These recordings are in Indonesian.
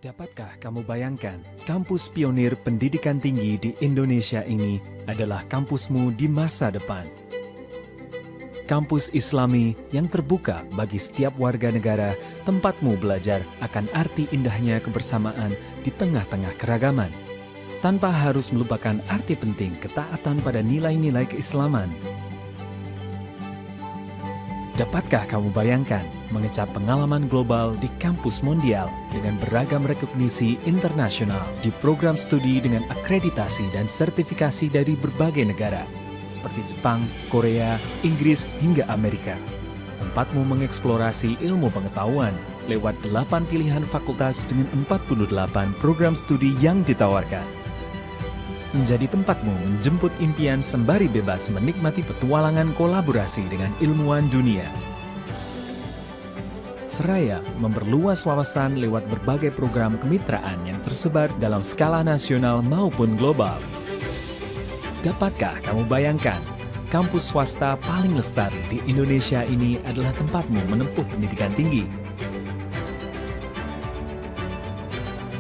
Dapatkah kamu bayangkan, kampus pionir pendidikan tinggi di Indonesia ini adalah kampusmu di masa depan. Kampus Islami yang terbuka bagi setiap warga negara, tempatmu belajar akan arti indahnya kebersamaan di tengah-tengah keragaman. Tanpa harus melupakan arti penting ketaatan pada nilai-nilai keislaman. Dapatkah kamu bayangkan mengecap pengalaman global di kampus mondial dengan beragam rekognisi internasional di program studi dengan akreditasi dan sertifikasi dari berbagai negara seperti Jepang, Korea, Inggris, hingga Amerika. Tempatmu mengeksplorasi ilmu pengetahuan lewat 8 pilihan fakultas dengan 48 program studi yang ditawarkan. Menjadi tempatmu menjemput impian sembari bebas menikmati petualangan kolaborasi dengan ilmuwan dunia. Seraya memperluas wawasan lewat berbagai program kemitraan yang tersebar dalam skala nasional maupun global. Dapatkah kamu bayangkan, kampus swasta paling lestari di Indonesia ini adalah tempatmu menempuh pendidikan tinggi?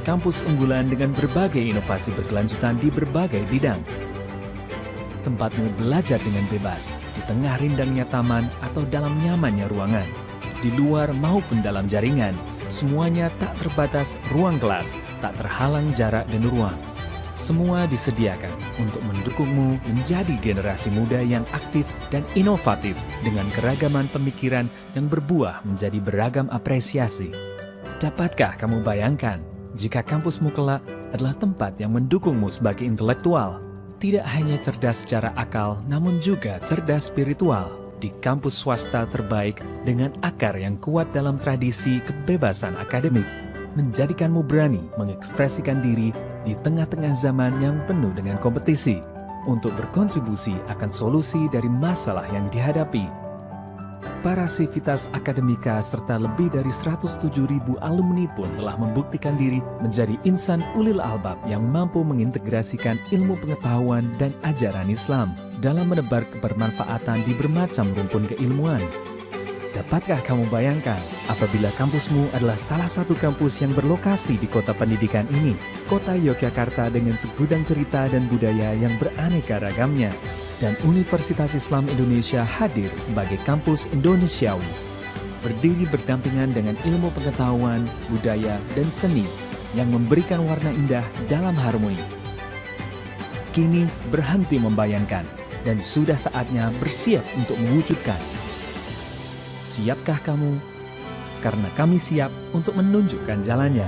Kampus unggulan dengan berbagai inovasi berkelanjutan di berbagai bidang. Tempatmu belajar dengan bebas, di tengah rindangnya taman atau dalam nyamannya ruangan. Di luar maupun dalam jaringan, semuanya tak terbatas ruang kelas, tak terhalang jarak dan ruang. Semua disediakan untuk mendukungmu menjadi generasi muda yang aktif dan inovatif dengan keragaman pemikiran yang berbuah menjadi beragam apresiasi. Dapatkah kamu bayangkan jika kampusmu kelak adalah tempat yang mendukungmu sebagai intelektual, tidak hanya cerdas secara akal, namun juga cerdas spiritual di kampus swasta terbaik dengan akar yang kuat dalam tradisi kebebasan akademik, menjadikanmu berani mengekspresikan diri di tengah-tengah zaman yang penuh dengan kompetisi untuk berkontribusi akan solusi dari masalah yang dihadapi. Para sivitas akademika serta lebih dari 107.000 alumni pun telah membuktikan diri menjadi insan ulil albab yang mampu mengintegrasikan ilmu pengetahuan dan ajaran Islam dalam menebar kebermanfaatan di bermacam rumpun keilmuan. Dapatkah kamu bayangkan apabila kampusmu adalah salah satu kampus yang berlokasi di kota pendidikan ini, kota Yogyakarta dengan segudang cerita dan budaya yang beraneka ragamnya, dan Universitas Islam Indonesia hadir sebagai kampus Indonesiawi, berdiri berdampingan dengan ilmu pengetahuan, budaya, dan seni yang memberikan warna indah dalam harmoni. Kini berhenti membayangkan dan sudah saatnya bersiap untuk mewujudkan. Siapkah kamu? Karena kami siap untuk menunjukkan jalannya.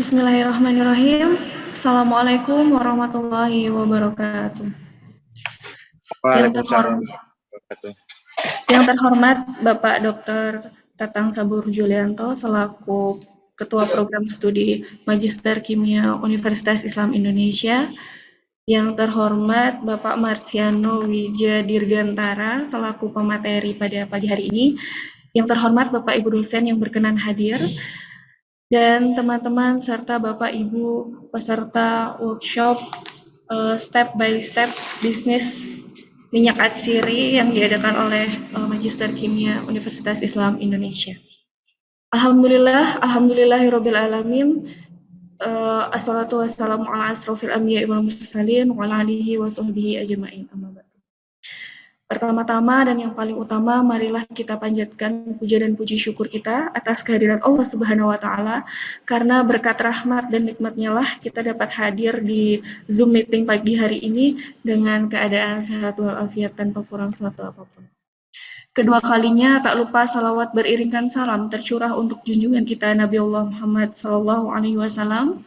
Bismillahirrahmanirrahim. Assalamualaikum warahmatullahi wabarakatuh. Waalaikumsalam warahmatullahi wabarakatuh. Yang terhormat Bapak Dr. Tatang Sabur Julianto selaku Ketua Program Studi Magister Kimia Universitas Islam Indonesia. Yang terhormat Bapak Marciano Wijaya Dirgantara selaku pemateri pada pagi hari ini. Yang terhormat Bapak Ibu dosen yang berkenan hadir. Dan teman-teman serta Bapak Ibu peserta workshop step by step bisnis minyak atsiri yang diadakan oleh Magister Kimia Universitas Islam Indonesia. Alhamdulillahirabbil alamin. Assalatu wassalamu ala asrofil anbiya'i wal mursalin wa ala alihi wa sahbihi ajma'in. Amma ba'du. Pertama-tama dan yang paling utama, marilah kita panjatkan puja dan puji syukur kita atas kehadiran Allah Subhanahu wa Ta'ala, karena berkat rahmat dan nikmatnya lah kita dapat hadir di Zoom meeting pagi hari ini dengan keadaan sehat walafiat tanpa kurang suatu apapun. Kedua kalinya tak lupa salawat beriringkan salam tercurah untuk junjungan kita Nabi Allah Muhammad SAW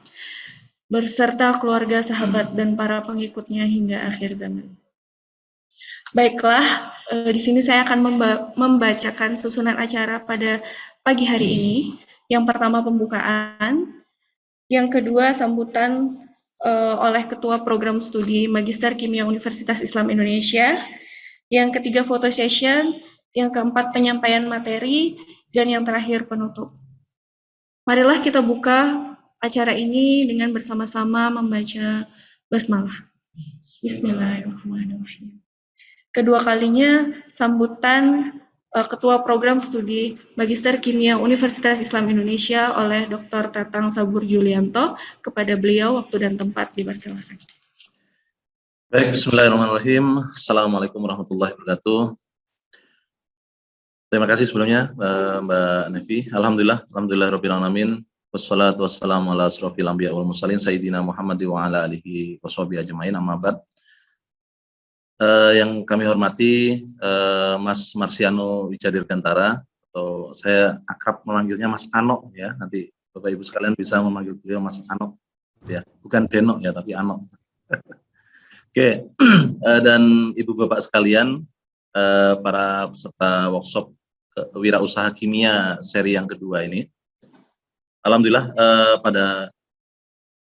berserta keluarga, sahabat, dan para pengikutnya hingga akhir zaman. Baiklah, di sini saya akan membacakan susunan acara pada pagi hari ini. Yang pertama pembukaan, Yang kedua, sambutan oleh Ketua Program Studi Magister Kimia Universitas Islam Indonesia. Yang ketiga, photo session. Yang keempat, penyampaian materi. Dan yang terakhir, penutup. Marilah kita buka acara ini dengan bersama-sama membaca basmalah. Bismillahirrahmanirrahim. Kedua kalinya sambutan Ketua Program Studi Magister Kimia Universitas Islam Indonesia oleh Dr. Tatang Sabur Julianto. Kepada beliau waktu dan tempat dipersilakan. Baik, bismillahirrahmanirrahim. Assalamualaikum warahmatullahi wabarakatuh. Terima kasih sebelumnya Mbak Nevi. Alhamdulillah rabbil alamin. Wassalatu wassalamu ala asrofil anbiya wal mursalin sayyidina Muhammad wa ala alihi washabihi ajmain, amma ba'd. Yang kami hormati Mas Marsiano Wijaya-Dirgantara, atau saya akrab memanggilnya Mas Ano ya. Nanti Bapak Ibu sekalian bisa memanggil beliau Mas Ano ya. Bukan Deno ya, tapi Ano. Oke, dan Ibu Bapak sekalian, para peserta workshop Wirausaha Kimia seri yang kedua ini. Alhamdulillah pada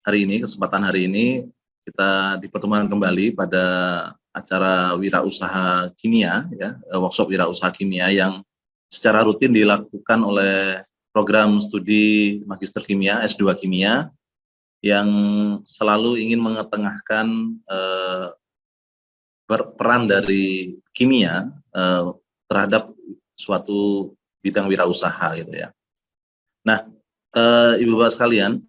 hari ini, kesempatan hari ini, kita dipertemukan kembali pada acara Wirausaha Kimia, ya, workshop Wirausaha Kimia yang secara rutin dilakukan oleh program studi Magister Kimia, S2 Kimia, yang selalu ingin mengetengahkan peran dari kimia terhadap suatu bidang wirausaha gitu ya. Nah, Ibu Bapak sekalian,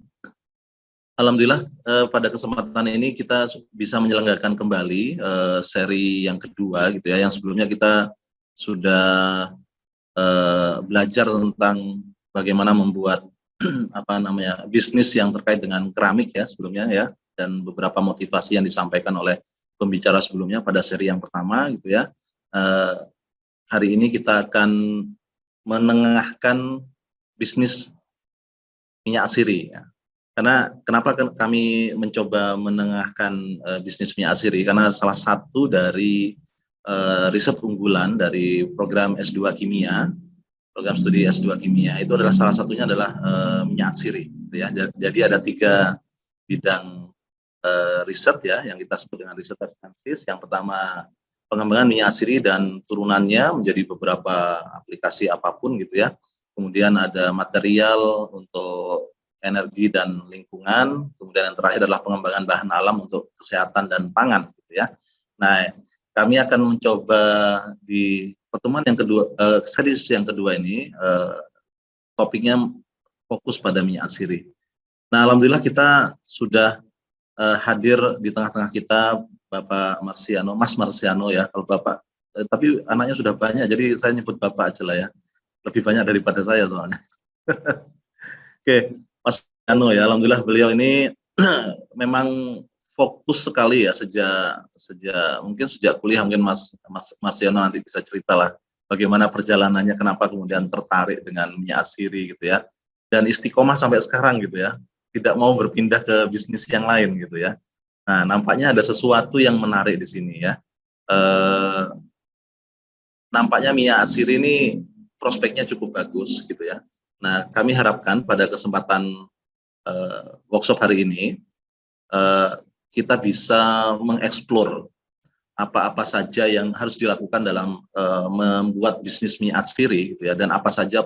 alhamdulillah pada kesempatan ini kita bisa menyelenggarakan kembali seri yang kedua gitu ya. Yang sebelumnya kita sudah belajar tentang bagaimana membuat bisnis yang terkait dengan keramik ya sebelumnya ya, dan beberapa motivasi yang disampaikan oleh pembicara sebelumnya pada seri yang pertama gitu ya. Hari ini kita akan menengahkan bisnis minyak asiri ya. Karena kenapa kami mencoba menengahkan bisnis minyak asiri? Karena salah satu dari riset unggulan dari program S2 Kimia, program studi S2 Kimia itu adalah salah satunya adalah minyak asiri gitu ya. Jadi ada 3 bidang riset ya yang kita sebut dengan riset ekstensis. Yang pertama, pengembangan minyak asiri dan turunannya menjadi beberapa aplikasi apapun gitu ya. Kemudian ada material untuk energi dan lingkungan, kemudian yang terakhir adalah pengembangan bahan alam untuk kesehatan dan pangan gitu ya. Nah, kami akan mencoba di pertemuan yang kedua, series yang kedua ini, topiknya fokus pada minyak asiri. Nah, alhamdulillah kita sudah hadir di tengah-tengah kita Bapak Marsiano, Mas Marsiano ya, kalau Bapak, tapi anaknya sudah banyak, jadi saya nyebut Bapak aja lah ya, lebih banyak daripada saya soalnya. Oke, Mas Marsiano ya, alhamdulillah beliau ini memang fokus sekali ya mungkin sejak kuliah. Mungkin Mas Marsiano nanti bisa cerita lah bagaimana perjalanannya, kenapa kemudian tertarik dengan minyak asiri gitu ya, dan istiqomah sampai sekarang gitu ya, tidak mau berpindah ke bisnis yang lain gitu ya. Nah, nampaknya ada sesuatu yang menarik di sini ya. Nampaknya minyak asiri ini prospeknya cukup bagus gitu ya. Nah, kami harapkan pada kesempatan workshop hari ini kita bisa mengeksplor apa-apa saja yang harus dilakukan dalam membuat bisnis minyak asiri gitu ya, dan apa saja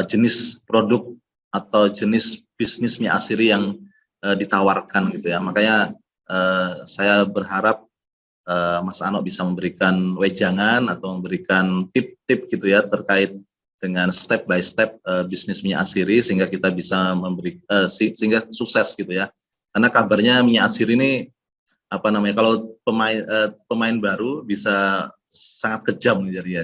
jenis produk atau jenis bisnis minyak asiri yang ditawarkan gitu ya. Makanya saya berharap Mas Ano bisa memberikan wejangan atau memberikan tip-tip gitu ya terkait dengan step by step bisnis minyak asiri, sehingga kita bisa sehingga sukses gitu ya. Karena kabarnya minyak asiri ini kalau pemain baru bisa sangat kejam jadi ya.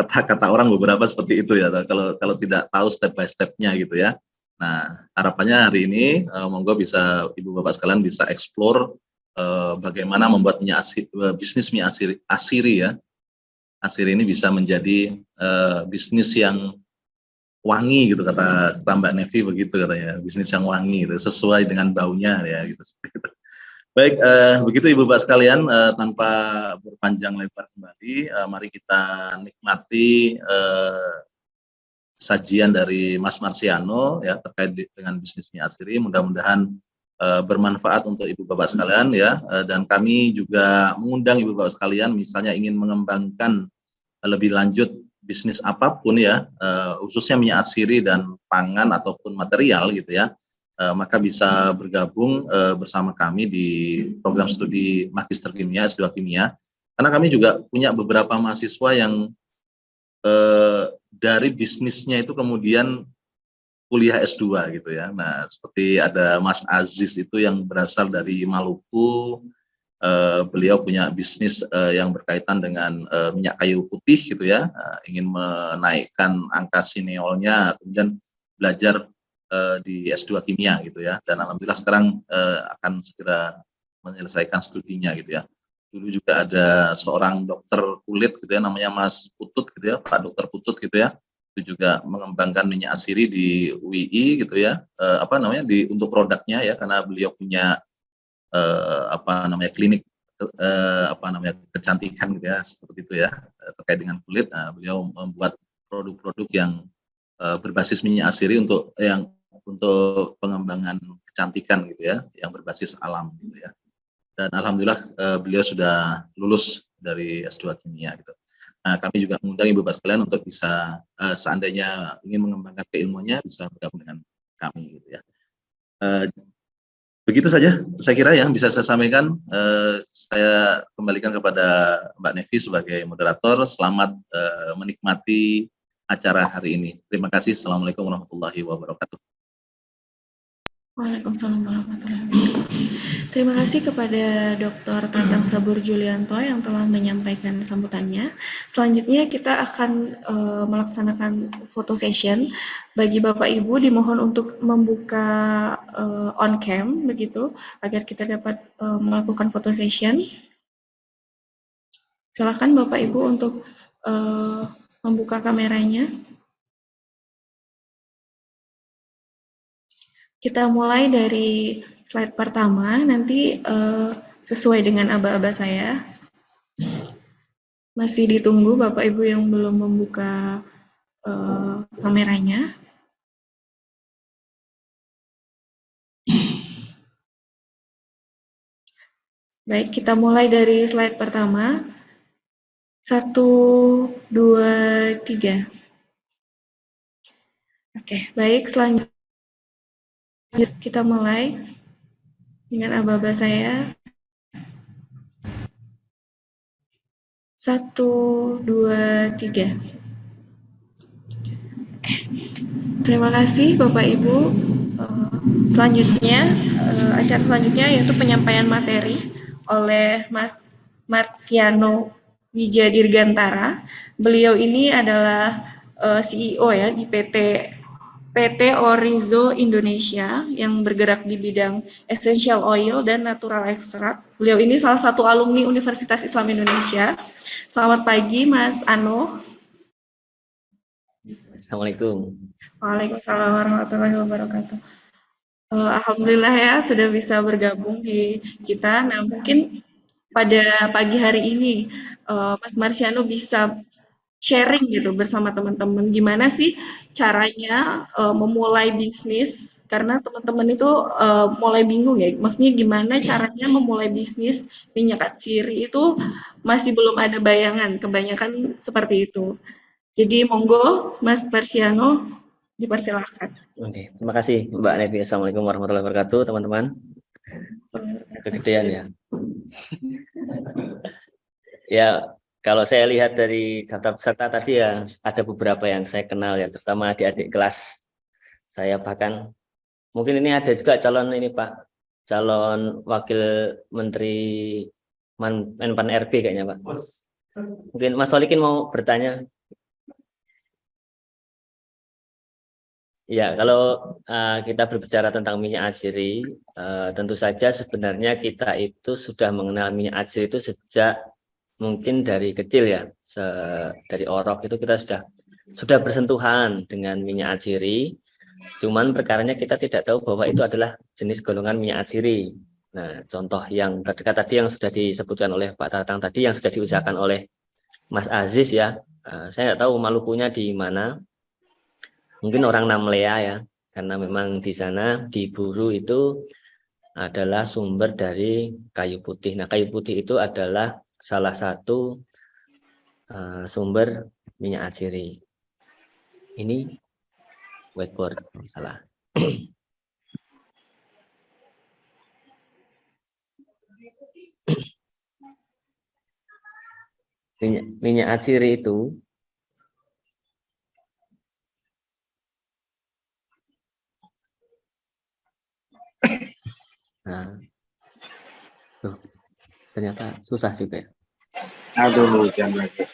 Kata orang beberapa seperti itu ya, kalau tidak tahu step by stepnya gitu ya. Nah, harapannya hari ini monggo bisa Ibu Bapak sekalian bisa explore bagaimana membuat bisnis minyak asiri ya. Asiri ini bisa menjadi bisnis yang wangi gitu, kata Mbak Nevi begitu katanya, bisnis yang wangi gitu, sesuai dengan baunya ya gitu. Baik, begitu Ibu Bapak sekalian, tanpa berpanjang lebar kembali, mari kita nikmati sajian dari Mas Marsiano ya terkait dengan bisnis minyak asiri. Mudah-mudahan bermanfaat untuk ibu bapak sekalian ya, dan kami juga mengundang ibu bapak sekalian misalnya ingin mengembangkan lebih lanjut bisnis apapun ya, khususnya minyak asiri dan pangan ataupun material gitu ya, maka bisa bergabung bersama kami di program studi Magister Kimia S2 Kimia, karena kami juga punya beberapa mahasiswa yang dari bisnisnya itu kemudian kuliah S2 gitu ya. Nah, seperti ada Mas Aziz itu yang berasal dari Maluku, beliau punya bisnis yang berkaitan dengan minyak kayu putih gitu ya, ingin menaikkan angka sineolnya, kemudian belajar di S2 Kimia gitu ya, dan alhamdulillah sekarang akan segera menyelesaikan studinya gitu ya. Dulu juga ada seorang dokter kulit gitu ya, namanya Mas Putut gitu ya, Pak Dokter Putut gitu ya, itu juga mengembangkan minyak asiri di UII gitu ya, untuk produknya ya, karena beliau punya klinik kecantikan gitu ya, seperti itu ya, terkait dengan kulit. Nah, beliau membuat produk-produk yang berbasis minyak asiri untuk pengembangan kecantikan gitu ya, yang berbasis alam gitu ya. Dan alhamdulillah beliau sudah lulus dari S2 Kimia gitu. Nah, kami juga mengundang ibu bapak sekalian untuk bisa seandainya ingin mengembangkan keilmuannya bisa bergabung dengan kami gitu ya. Begitu saja saya kira yang bisa saya sampaikan. Saya kembalikan kepada Mbak Nevi sebagai moderator. Selamat menikmati acara hari ini. Terima kasih. Assalamualaikum warahmatullahi wabarakatuh. Waalaikumsalam warahmatullahi wabarakatuh. Terima kasih kepada Dr. Tatang Sabur Julianto yang telah menyampaikan sambutannya. Selanjutnya kita akan melaksanakan photo session. Bagi Bapak Ibu dimohon untuk membuka on cam begitu agar kita dapat melakukan photo session. Silakan Bapak Ibu untuk membuka kameranya. Kita mulai dari slide pertama, nanti sesuai dengan aba-aba saya. Masih ditunggu Bapak Ibu yang belum membuka kameranya. Baik, kita mulai dari slide pertama. 1, 2, 3. Oke, baik, selanjutnya kita mulai dengan aba-aba saya. 1, 2, 3. Terima kasih Bapak Ibu. Selanjutnya, acara selanjutnya yaitu penyampaian materi oleh Mas Marsiano Wijadirgantara. Beliau ini adalah CEO ya di PT Orizo Indonesia yang bergerak di bidang essential oil dan natural extract. Beliau ini salah satu alumni Universitas Islam Indonesia. Selamat pagi Mas Ano. Assalamualaikum. Waalaikumsalam warahmatullahi wabarakatuh. Alhamdulillah ya sudah bisa bergabung di kita. Nah mungkin pada pagi hari ini Mas Marsiano bisa sharing gitu bersama teman-teman gimana sih caranya memulai bisnis, karena teman-teman itu mulai bingung ya, maksudnya gimana caranya memulai bisnis minyak atsiri itu masih belum ada bayangan, kebanyakan seperti itu. Jadi monggo Mas Marsiano dipersilahkan. Oke, terima kasih Mbak Nevi. Assalamualaikum warahmatullahi wabarakatuh, teman-teman. Kegedean ya. Ya, kalau saya lihat dari daftar peserta tadi ya ada beberapa yang saya kenal ya, terutama adik-adik kelas saya, bahkan mungkin ini ada juga calon ini Pak, calon wakil menteri Menpan RB kayaknya Pak. Mungkin Mas Solikin mau bertanya. Ya, kalau kita berbicara tentang minyak atsiri, tentu saja sebenarnya kita itu sudah mengenal minyak atsiri itu sejak mungkin dari kecil ya, dari orok itu kita sudah bersentuhan dengan minyak atsiri. Cuman perkaranya kita tidak tahu bahwa itu adalah jenis golongan minyak atsiri. Nah, contoh yang terdekat tadi yang sudah disebutkan oleh Pak Tatang tadi, yang sudah diusahakan oleh Mas Aziz ya, saya nggak tahu Malukunya di mana. Mungkin orang Namlea ya, karena memang di sana di Buru itu adalah sumber dari kayu putih. Nah, kayu putih itu adalah salah satu sumber minyak atsiri. Ini whiteboard, salah. Minyak atsiri itu ternyata susah juga ya. Aduh, jangan lagi.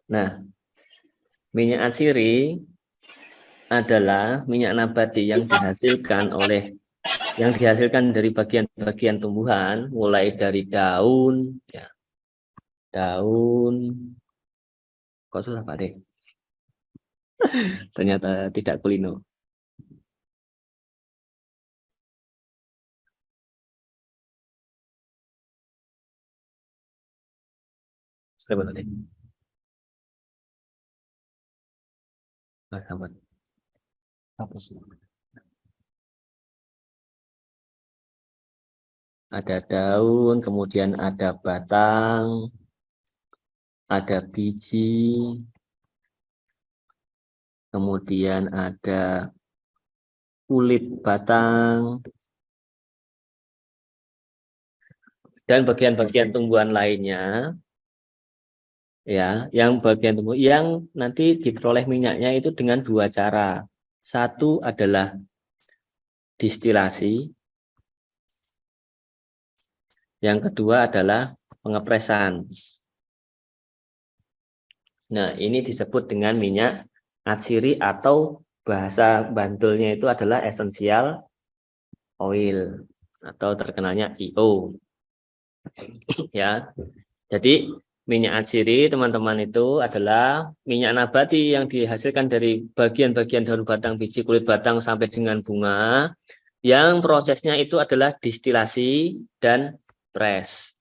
Nah, minyak atsiri adalah minyak nabati yang dihasilkan dari bagian-bagian tumbuhan, mulai dari daun, ya, daun. Kok susah Pak De? Ternyata tidak kulino. Sahabat. Ada daun, kemudian ada batang, ada biji, kemudian ada kulit batang, dan bagian-bagian tumbuhan lainnya. Ya, yang bagian tumbuh yang nanti diperoleh minyaknya itu dengan dua cara. Satu adalah distilasi, yang kedua adalah pengepresan. Nah, ini disebut dengan minyak atsiri atau bahasa bantulnya itu adalah essential oil atau terkenalnya EO. Ya, jadi minyak atsiri teman-teman itu adalah minyak nabati yang dihasilkan dari bagian-bagian daun batang, biji, kulit batang sampai dengan bunga, yang prosesnya itu adalah distilasi dan press.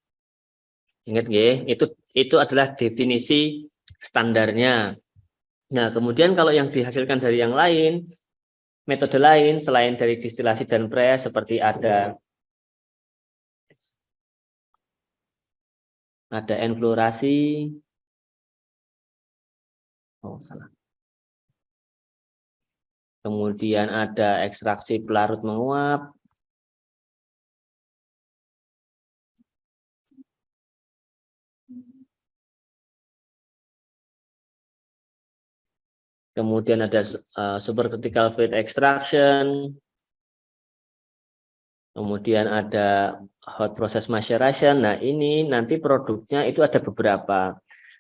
Ingat ya, itu adalah definisi standarnya. Nah, kemudian kalau yang dihasilkan dari yang lain, metode lain selain dari distilasi dan press seperti ada enflorasi. Oh, salah. Kemudian ada ekstraksi pelarut menguap. Kemudian ada supercritical fluid extraction. Kemudian ada hot process maceration. Nah, ini nanti produknya itu ada beberapa.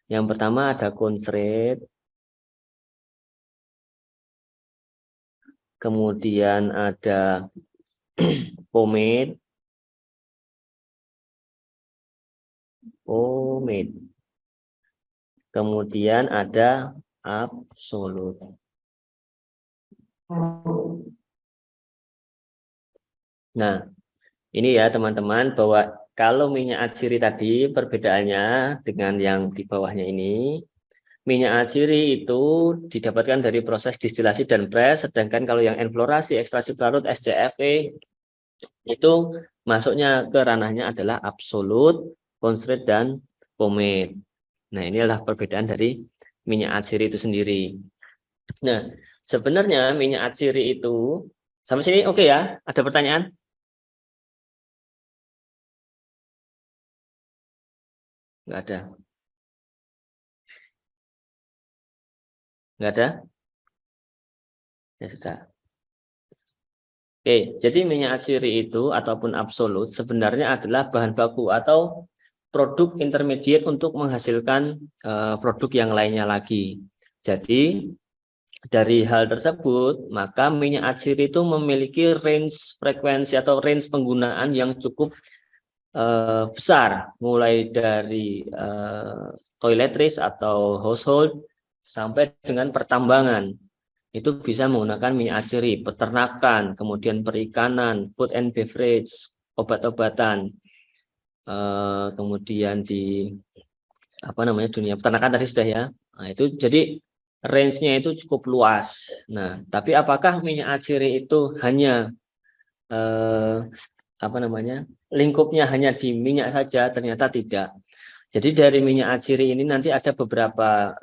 Yang pertama ada concentrate. Kemudian ada pomade. Kemudian ada absolut. Nah, ini ya teman-teman, bahwa kalau minyak atsiri tadi perbedaannya dengan yang di bawahnya ini, minyak atsiri itu didapatkan dari proses distilasi dan press, sedangkan kalau yang enflorasi, ekstraksi pelarut, SCFE itu masuknya ke ranahnya adalah absolut, concentrate, dan pomade. Nah, ini adalah perbedaan dari minyak atsiri itu sendiri. Nah, sebenarnya minyak atsiri itu, sampai sini oke ya? Ada pertanyaan? Nggak ada. Nggak ada? Ya sudah. Oke, jadi minyak atsiri itu ataupun absolut sebenarnya adalah bahan baku atau produk intermediate untuk menghasilkan produk yang lainnya lagi. Jadi dari hal tersebut, maka minyak atsiri itu memiliki range frekuensi atau range penggunaan yang cukup besar, mulai dari toiletries atau household sampai dengan pertambangan. Itu bisa menggunakan minyak atsiri, peternakan, kemudian perikanan, food and beverage, obat-obatan, kemudian di dunia peternakan tadi sudah ya. Nah, itu jadi range-nya itu cukup luas. Nah, tapi apakah minyak atsiri itu hanya lingkupnya hanya di minyak saja? Ternyata tidak. Jadi dari minyak atsiri ini nanti ada beberapa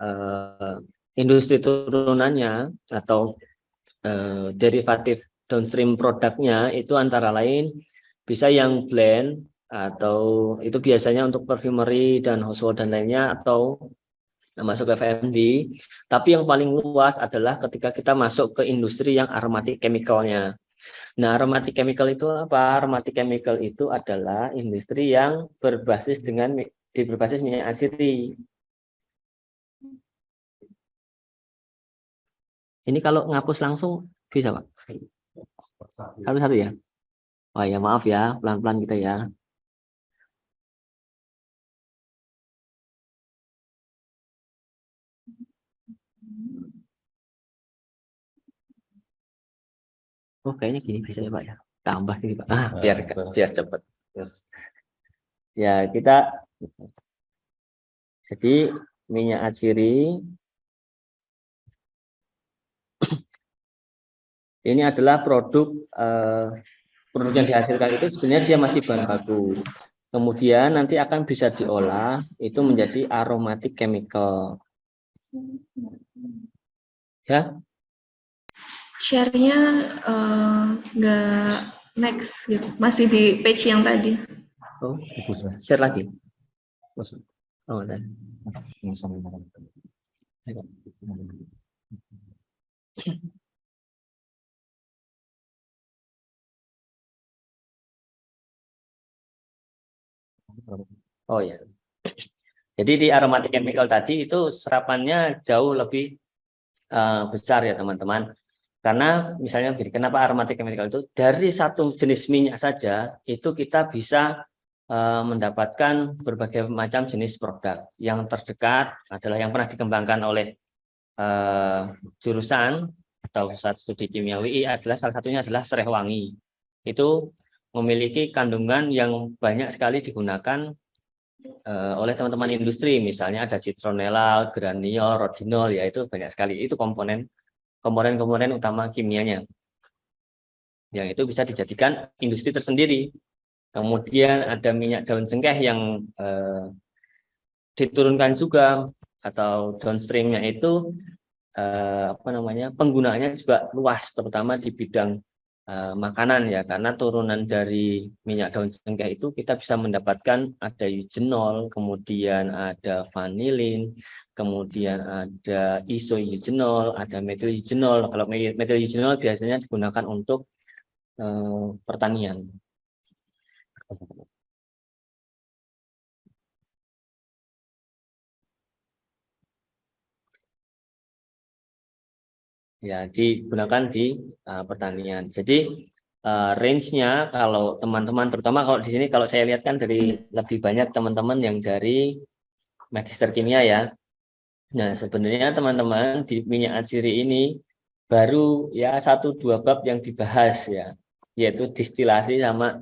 industri turunannya atau derivatif downstream produknya, itu antara lain bisa yang blend, atau itu biasanya untuk perfumery dan household dan lainnya, atau masuk ke F&B. Tapi yang paling luas adalah ketika kita masuk ke industri yang aromatic chemical-nya. Nah, aromatic chemical itu apa? Aromatic chemical itu adalah industri yang berbasis minyak atsiri. Ini kalau ngapus langsung bisa, Pak? Satu-satu ya? Oh ya, maaf ya, pelan-pelan kita ya. Oh, kayaknya gini bisa ya, Pak ya. Tambah ini, Pak. Biar cepat. Yes. Ya, kita jadi minyak atsiri ini adalah produk yang dihasilkan itu sebenarnya dia masih bahan baku. Kemudian nanti akan bisa diolah itu menjadi aromatic chemical. Ya. Share-nya nggak next gitu, masih di page yang tadi. Oh, share lagi. Oh, dan. Oh ya. Jadi di aromatic chemical tadi itu serapannya jauh lebih besar ya teman-teman. Karena misalnya begini, kenapa aromatic chemical itu dari satu jenis minyak saja itu kita bisa mendapatkan berbagai macam jenis produk. Yang terdekat adalah yang pernah dikembangkan oleh jurusan atau pusat studi kimia UI adalah salah satunya adalah serai wangi. Itu memiliki kandungan yang banyak sekali digunakan oleh teman-teman industri. Misalnya ada citronellal, geraniol, rodinol, ya itu banyak sekali. Itu komponen utama kimianya. Yang itu bisa dijadikan industri tersendiri. Kemudian ada minyak daun cengkeh yang diturunkan juga, atau downstreamnya itu penggunaannya juga luas, terutama di bidang makanan ya, karena turunan dari minyak daun cengkeh itu kita bisa mendapatkan ada eugenol, kemudian ada vanilin, kemudian ada isoeugenol, ada methyl eugenol. Kalau methyl eugenol biasanya digunakan untuk pertanian. Ya, digunakan di pertanian. Jadi range-nya kalau teman-teman, terutama kalau di sini kalau saya lihat kan dari lebih banyak teman-teman yang dari magister kimia ya. Nah, sebenarnya teman-teman di minyak atsiri ini baru ya 1-2 bab yang dibahas ya, yaitu distilasi sama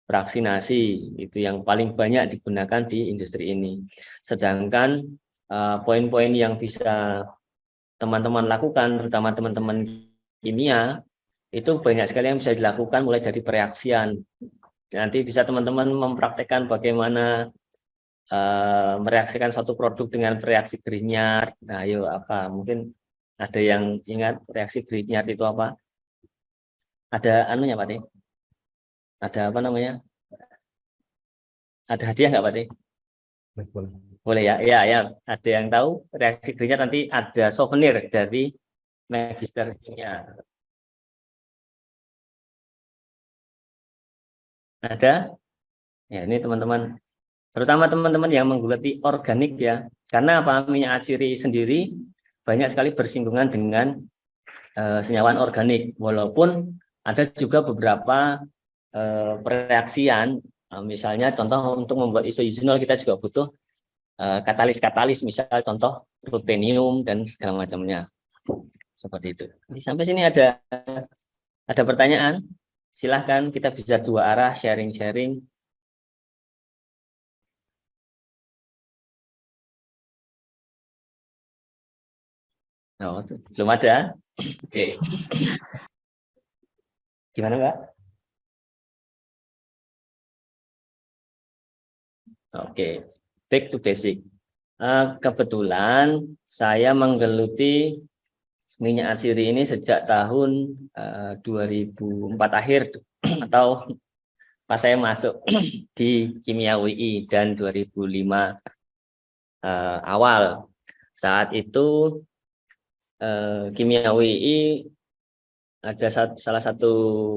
fraksinasi. Itu yang paling banyak digunakan di industri ini. Sedangkan poin-poin yang bisa teman-teman lakukan, terutama teman-teman kimia, itu banyak sekali yang bisa dilakukan mulai dari pereaksian. Nanti bisa teman-teman mempraktekkan bagaimana mereaksikan suatu produk dengan reaksi Grignard. Nah, ayo apa? Mungkin ada yang ingat reaksi Grignard itu apa? Ada anunya, Pak Teh? Ada apa namanya? Ada hadiah nggak, Pak Teh? Boleh ya? Ya. Ada yang tahu reaksi Grignard, nanti ada souvenir dari magister kimia. Ada? Ya, ini teman-teman, terutama teman-teman yang menggeluti organik ya. Karena apa? Minyak atsiri sendiri banyak sekali bersinggungan dengan senyawa organik. Walaupun ada juga beberapa pereaksian, misalnya contoh untuk membuat isoeugenol kita juga butuh katalis-katalis, misal contoh rutenium dan segala macamnya. Seperti itu. Sampai sini ada pertanyaan? Silahkan, kita bisa dua arah sharing-sharing. Oh, belum ada. Oke. Gimana, Mbak? Oke, back to basic. Kebetulan saya menggeluti minyak atsiri ini sejak tahun 2004 akhir atau pas saya masuk di Kimia UI dan 2005 awal. Saat itu Kimia UI ada salah satu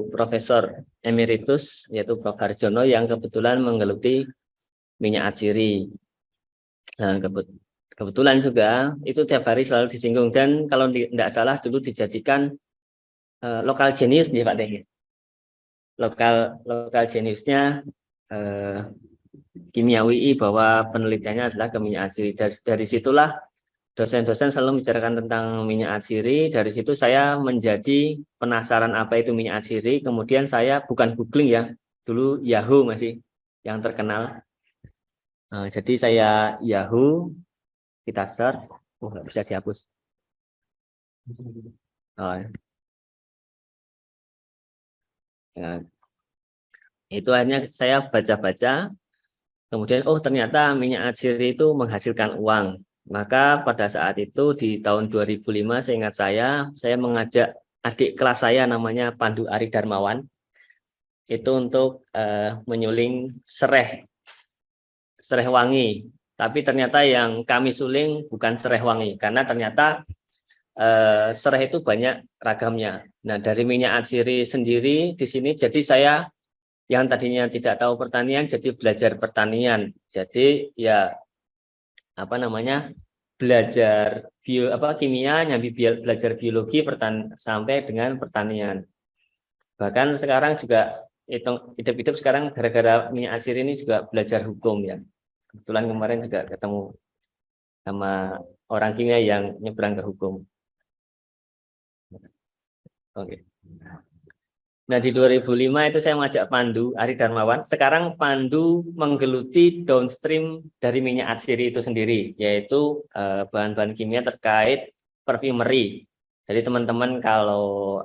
profesor emeritus yaitu Prof. Harjono yang kebetulan menggeluti minyak atsiri. Nah, kebetulan juga itu tiap hari selalu disinggung dan kalau tidak salah dulu dijadikan lokal jenius nih Pak Teh. Lokal jeniusnya Kimia UI bahwa penelitiannya adalah ke minyak atsiri. Dari situlah dosen-dosen selalu membicarakan tentang minyak atsiri. Dari situ saya menjadi penasaran apa itu minyak atsiri. Kemudian saya bukan googling ya, dulu Yahoo masih yang terkenal. Jadi saya Yahoo, kita search, nggak bisa dihapus. Ya. Itu akhirnya saya baca-baca, kemudian ternyata minyak atsiri itu menghasilkan uang. Maka pada saat itu di tahun 2005 seingat saya mengajak adik kelas saya namanya Pandu Ari Darmawan itu untuk menyuling sereh wangi. Tapi ternyata yang kami suling bukan sereh wangi karena ternyata sereh itu banyak ragamnya. Nah, dari minyak atsiri sendiri di sini jadi saya yang tadinya tidak tahu pertanian jadi belajar pertanian. Jadi ya belajar kimia nyambi belajar biologi sampai dengan pertanian. Bahkan sekarang juga hidup sekarang gara-gara minyak atsiri ini juga belajar hukum ya. Kebetulan kemarin juga ketemu sama orang kimia yang nyebrang ke hukum. Oke. Nah, di 2005 itu saya mengajak Pandu Ari Darmawan. Sekarang Pandu menggeluti downstream dari minyak atsiri itu sendiri, yaitu bahan-bahan kimia terkait perfumery. Jadi teman-teman kalau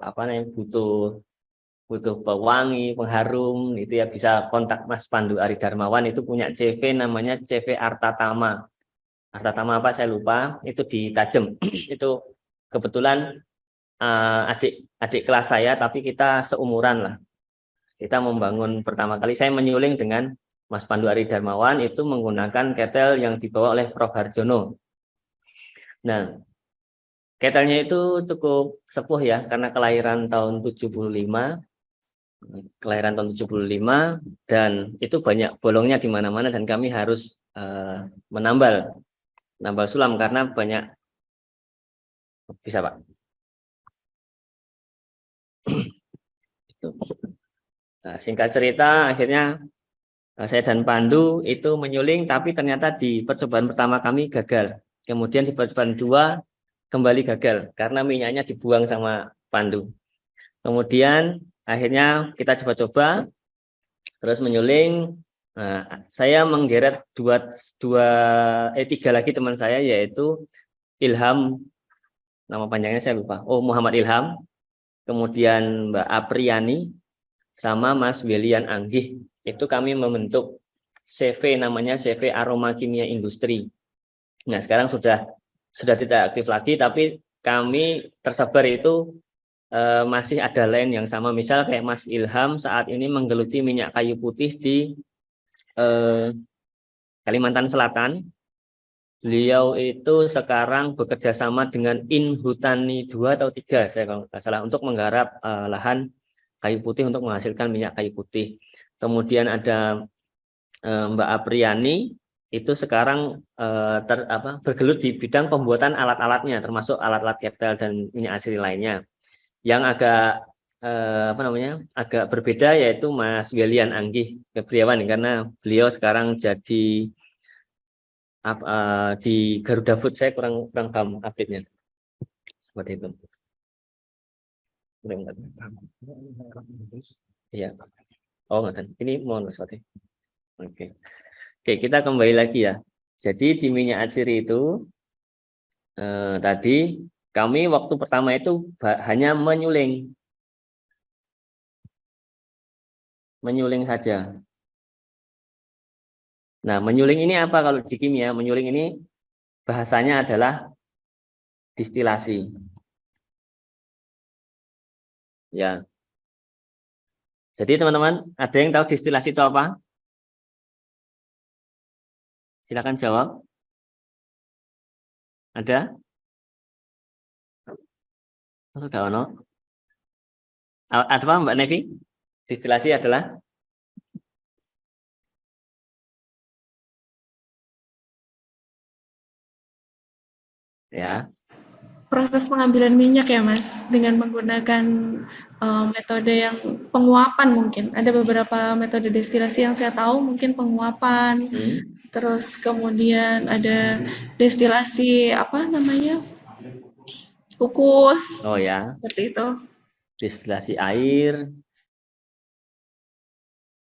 butuh pewangi, pengharum, itu ya bisa kontak Mas Pandu Ari Darmawan. Itu punya CV namanya CV Artatama. Artatama apa saya lupa. Itu di Tajem. Itu kebetulan adik kelas saya, tapi kita seumuran lah. Kita membangun pertama kali, saya menyuling dengan Mas Pandu Ari Darmawan itu menggunakan ketel yang dibawa oleh Prof. Harjono. Nah, ketelnya itu cukup sepuh ya, karena kelahiran tahun 75, dan itu banyak bolongnya di mana-mana dan kami harus menambal sulam karena banyak. Bisa Pak? Nah, singkat cerita akhirnya saya dan Pandu itu menyuling, tapi ternyata di percobaan pertama kami gagal. Kemudian di percobaan kedua kembali gagal karena minyaknya dibuang sama Pandu. Kemudian akhirnya kita coba-coba terus menyuling. Nah, saya menggeret tiga lagi teman saya, yaitu Ilham, nama panjangnya saya lupa. Muhammad Ilham. Kemudian Mbak Apriani sama Mas Wilian Anggih. Itu kami membentuk CV namanya CV Aroma Kimia Industri. Nah, sekarang sudah tidak aktif lagi, tapi kami tersebar itu masih ada lain yang sama. Misal kayak Mas Ilham saat ini menggeluti minyak kayu putih di Kalimantan Selatan. Beliau itu sekarang bekerja sama dengan Inhutani 2 atau 3, saya kalau nggak salah, untuk menggarap lahan kayu putih untuk menghasilkan minyak kayu putih. Kemudian ada Mbak Apriani, itu sekarang bergelut di bidang pembuatan alat-alatnya, termasuk alat-alat ketel dan minyak atsiri lainnya. Yang agak agak berbeda yaitu Mas Wilian Anggih Febriawan, karena beliau sekarang jadi di Garuda Food. Saya kurang paham update-nya seperti itu. Iya. Ini mohon seperti. Oke, kita kembali lagi ya. Jadi di minyak atsiri itu tadi Kami waktu pertama itu hanya menyuling saja. Nah, menyuling ini apa kalau di kimia? Menyuling ini bahasanya adalah distilasi. Ya. Jadi teman-teman, ada yang tahu distilasi itu apa? Silakan jawab. Ada? Masuk gak ono? Ada apa Mbak Nevi? Distilasi adalah ya. Proses pengambilan minyak ya Mas, dengan menggunakan metode yang penguapan mungkin. Ada beberapa metode destilasi yang saya tahu, mungkin penguapan, terus kemudian ada destilasi apa namanya, kukus. Oh ya. Seperti itu. Destilasi air,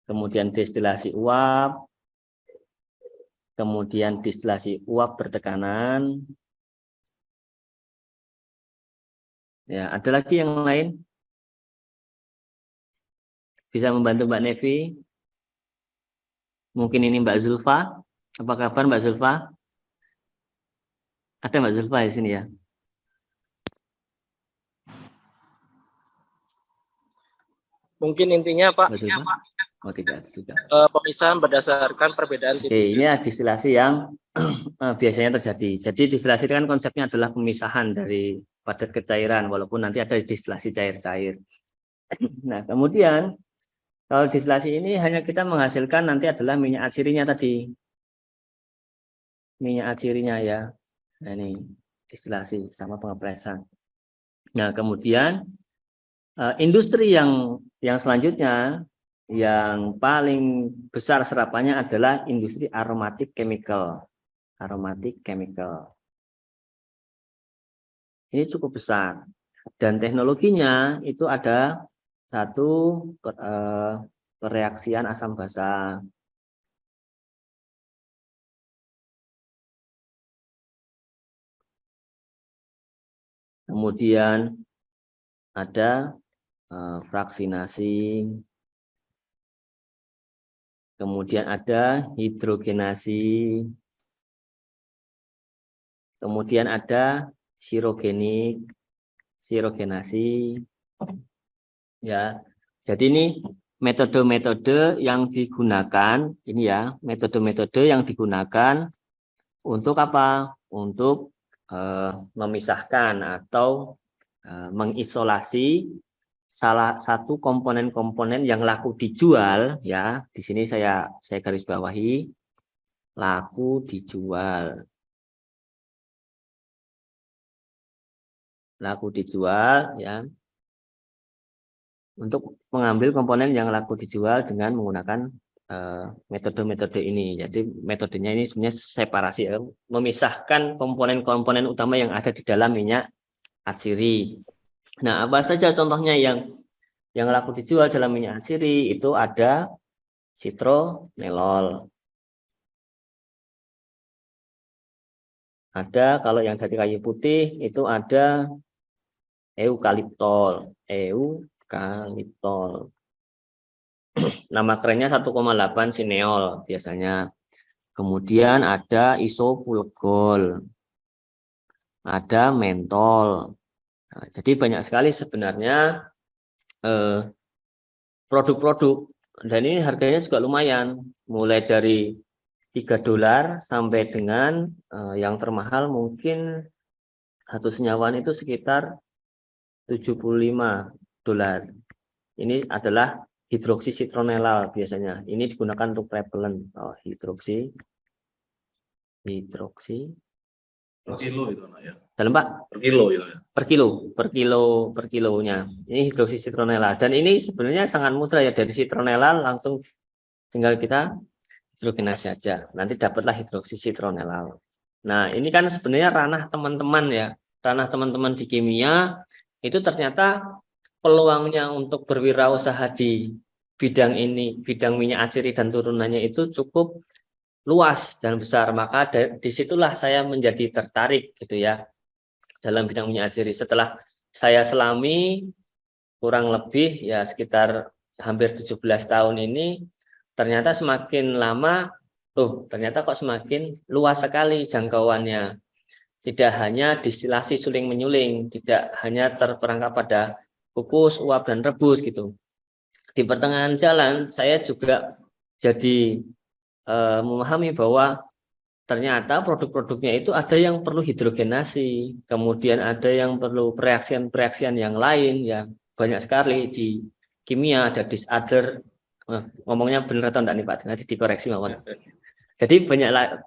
kemudian destilasi uap, kemudian destilasi uap bertekanan. Ya, ada lagi yang lain? Bisa membantu Mbak Nevi? Mungkin ini Mbak Zulfa. Apa kabar Mbak Zulfa? Ada Mbak Zulfa di sini ya? Mungkin intinya Pak, Mbak Zulfa? Oh tidak juga. pemisahan berdasarkan perbedaan tipe. Ini distilasi yang biasanya terjadi. Jadi distilasi kan konsepnya adalah pemisahan dari padat ke cairan, walaupun nanti ada distilasi cair-cair. Nah, kemudian kalau distilasi ini hanya kita menghasilkan nanti adalah minyak atsirinya tadi. Minyak atsirinya ya. Nah, ini distilasi sama pengepresan. Nah, kemudian industri yang selanjutnya yang paling besar serapannya adalah industri aromatic chemical. Aromatic chemical. Ini cukup besar. Dan teknologinya itu ada satu pereaksian asam basa. Kemudian ada fraksinasi. Kemudian ada hidrogenasi. Kemudian ada sirogenasi. Ya. Jadi ini metode-metode yang digunakan, ini ya, metode-metode yang digunakan untuk apa? Untuk memisahkan atau mengisolasi salah satu komponen-komponen yang laku dijual, ya. Di sini saya garis bawahi, laku dijual. Laku dijual, ya. Untuk mengambil komponen yang laku dijual dengan menggunakan metode-metode ini. Jadi metodenya ini sebenarnya separasi, ya, memisahkan komponen-komponen utama yang ada di dalam minyak atsiri. Nah, apa saja contohnya yang laku dijual dalam minyak atsiri? Itu ada citronelol. Ada kalau yang dari kayu putih itu ada eukaliptol. Nama kerennya 1,8 sineol biasanya. Kemudian ada isopulgol. Ada mentol. Nah, jadi banyak sekali sebenarnya produk-produk, dan ini harganya juga lumayan, mulai dari $3 sampai dengan yang termahal mungkin satu senyawan itu sekitar $75. Ini adalah hidroksicitronelal biasanya. Ini digunakan untuk repellent. Hidroksi. Per kilo itu ya. Dalam Pak? Per kilo itu ya. Per kilonya. Ini hidroksicitronelal. Dan ini sebenarnya sangat mudah ya, dari citronelal langsung tinggal kita hidrogenasi saja. Nanti dapatlah hidroksicitronelal. Nah, ini kan sebenarnya ranah teman-teman ya. Ranah teman-teman di kimia itu ternyata peluangnya untuk berwirausaha di bidang ini, bidang minyak atsiri dan turunannya itu cukup luas dan besar. Maka disitulah saya menjadi tertarik gitu ya, dalam bidang minyak atsiri. Setelah saya selami kurang lebih ya sekitar hampir 17 tahun ini, ternyata semakin lama, ternyata kok semakin luas sekali jangkauannya. Tidak hanya distilasi suling menyuling, tidak hanya terperangkap pada kukus, uap, dan rebus gitu. Di pertengahan jalan saya juga jadi memahami bahwa ternyata produk-produknya itu ada yang perlu hidrogenasi, kemudian ada yang perlu pereaksian-pereaksian yang lain, ya banyak sekali di kimia, ada disorder, ngomongnya benar atau enggak nih Pak, nanti dikoreksi mawon. Jadi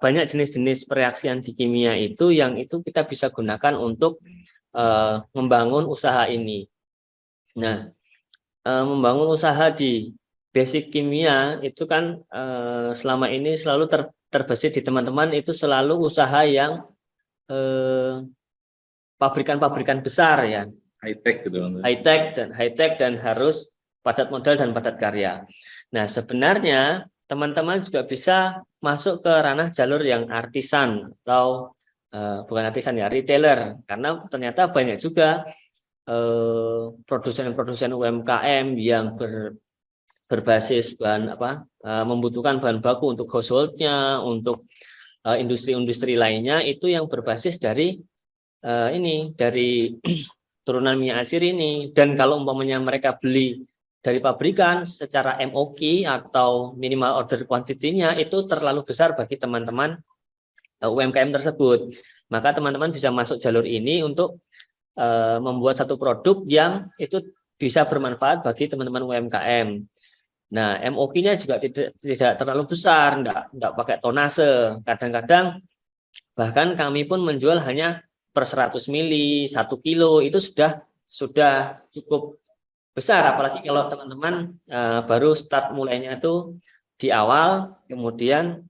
banyak jenis-jenis pereaksian di kimia itu yang itu kita bisa gunakan untuk membangun usaha ini. Nah, membangun usaha di basic kimia itu kan selama ini selalu terbesit di teman-teman itu selalu usaha yang pabrikan-pabrikan besar ya, high tech dan harus padat modal dan padat karya. Nah, sebenarnya teman-teman juga bisa masuk ke ranah jalur yang artisan atau bukan artisan ya, retailer, karena ternyata banyak juga produsen-produsen UMKM yang berbasis bahan membutuhkan bahan baku untuk householdnya, untuk industri-industri lainnya itu yang berbasis dari dari turunan minyak atsiri ini. Dan kalau umpamanya mereka beli dari pabrikan secara MOQ atau minimal order quantity-nya itu terlalu besar bagi teman-teman UMKM tersebut, maka teman-teman bisa masuk jalur ini untuk membuat satu produk yang itu bisa bermanfaat bagi teman-teman UMKM. Nah, MOQ-nya juga tidak terlalu besar, enggak pakai tonase. Kadang-kadang bahkan kami pun menjual hanya per 100 mili, 1 kilo, itu sudah cukup besar. Apalagi kalau teman-teman baru start mulainya itu di awal, kemudian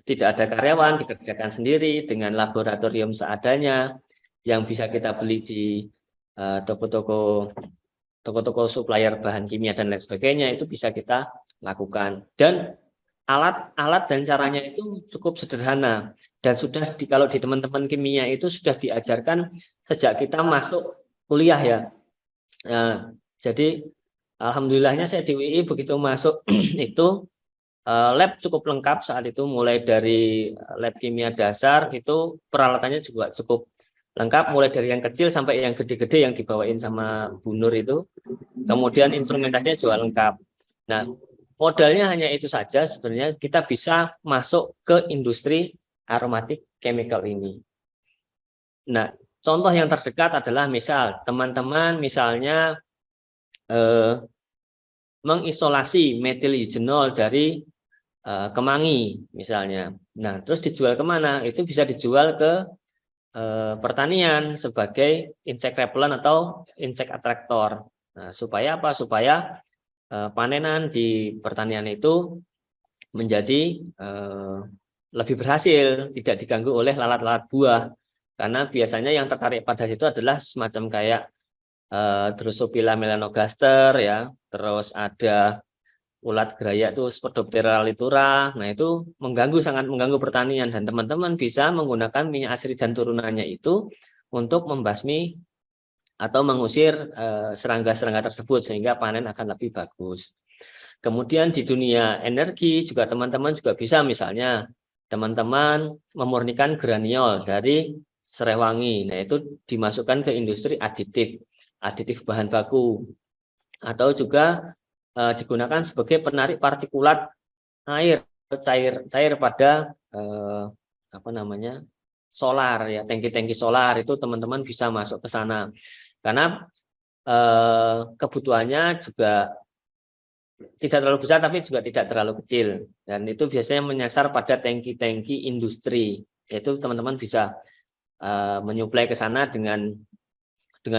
tidak ada karyawan, dikerjakan sendiri dengan laboratorium seadanya, yang bisa kita beli di toko-toko supplier bahan kimia dan lain sebagainya, itu bisa kita lakukan. Dan alat dan caranya itu cukup sederhana dan sudah kalau di teman-teman kimia itu sudah diajarkan sejak kita masuk kuliah ya. Jadi alhamdulillahnya saya di UI begitu masuk itu lab cukup lengkap saat itu, mulai dari lab kimia dasar itu peralatannya juga cukup lengkap, mulai dari yang kecil sampai yang gede-gede yang dibawain sama Bu Nur itu. Kemudian instrumentasinya juga lengkap. Nah, modalnya hanya itu saja sebenarnya kita bisa masuk ke industri aromatik chemical ini. Nah, contoh yang terdekat adalah misal teman-teman misalnya mengisolasi metil eugenol dari kemangi misalnya. Nah, terus dijual kemana? Itu bisa dijual ke pertanian sebagai insect repellent atau insect attractor. Nah, supaya apa? Supaya panenan di pertanian itu menjadi lebih berhasil, tidak diganggu oleh lalat-lalat buah. Karena biasanya yang tertarik pada situ adalah semacam kayak Drosophila melanogaster ya, terus ada ulat geraya itu Spodoptera litura. Nah, itu sangat mengganggu pertanian, dan teman-teman bisa menggunakan minyak atsiri dan turunannya itu untuk membasmi atau mengusir serangga-serangga tersebut sehingga panen akan lebih bagus. Kemudian di dunia energi juga teman-teman juga bisa, misalnya teman-teman memurnikan graniol dari serai wangi. Nah, itu dimasukkan ke industri aditif bahan baku, atau juga digunakan sebagai penarik partikulat air cair pada solar ya, tangki-tangki solar itu teman-teman bisa masuk ke sana karena kebutuhannya juga tidak terlalu besar tapi juga tidak terlalu kecil, dan itu biasanya menyasar pada tangki-tangki industri, yaitu teman-teman bisa menyuplai ke sana dengan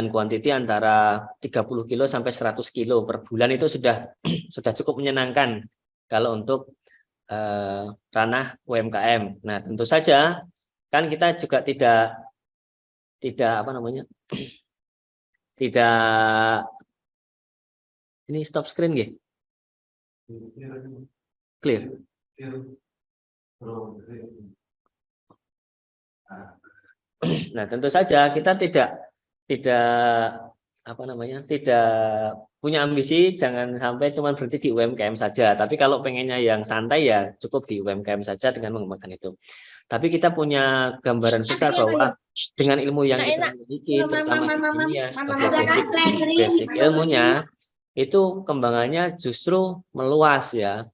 kuantiti antara 30 kilo sampai 100 kilo per bulan. Itu sudah cukup menyenangkan kalau untuk ranah UMKM. Nah, tentu saja kan kita juga tidak ini stop screen nggih. Clear. Nah, tentu saja kita tidak apa namanya, tidak punya ambisi jangan sampai cuma berhenti di UMKM saja. Tapi kalau pengennya yang santai ya cukup di UMKM saja dengan mengembangkan itu. Tapi kita punya gambaran besar bahwa dengan ilmu yang kita miliki, terutama di kimia sebagai basic ilmunya, itu kembangannya justru meluas ya.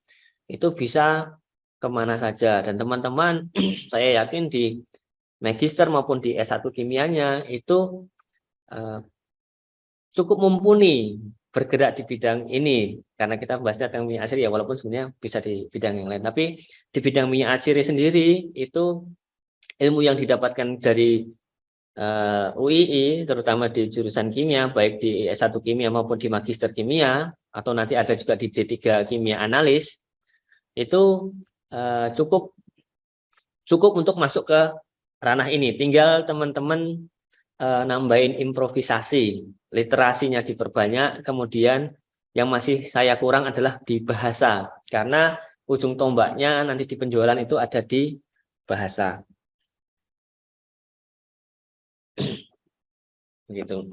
Itu bisa kemana saja. Dan teman-teman, saya yakin di magister maupun di S1 kimianya itu cukup mumpuni bergerak di bidang ini, karena kita bahasnya tentang minyak asiri ya, walaupun sebenarnya bisa di bidang yang lain. Tapi di bidang minyak asiri sendiri itu ilmu yang didapatkan dari UII, terutama di jurusan kimia, baik di S1 kimia maupun di magister kimia, atau nanti ada juga di D3 kimia analis, itu cukup untuk masuk ke ranah ini. Tinggal teman-teman nambahin improvisasi, literasinya diperbanyak, kemudian yang masih saya kurang adalah di bahasa, karena ujung tombaknya nanti di penjualan itu ada di bahasa. Begitu.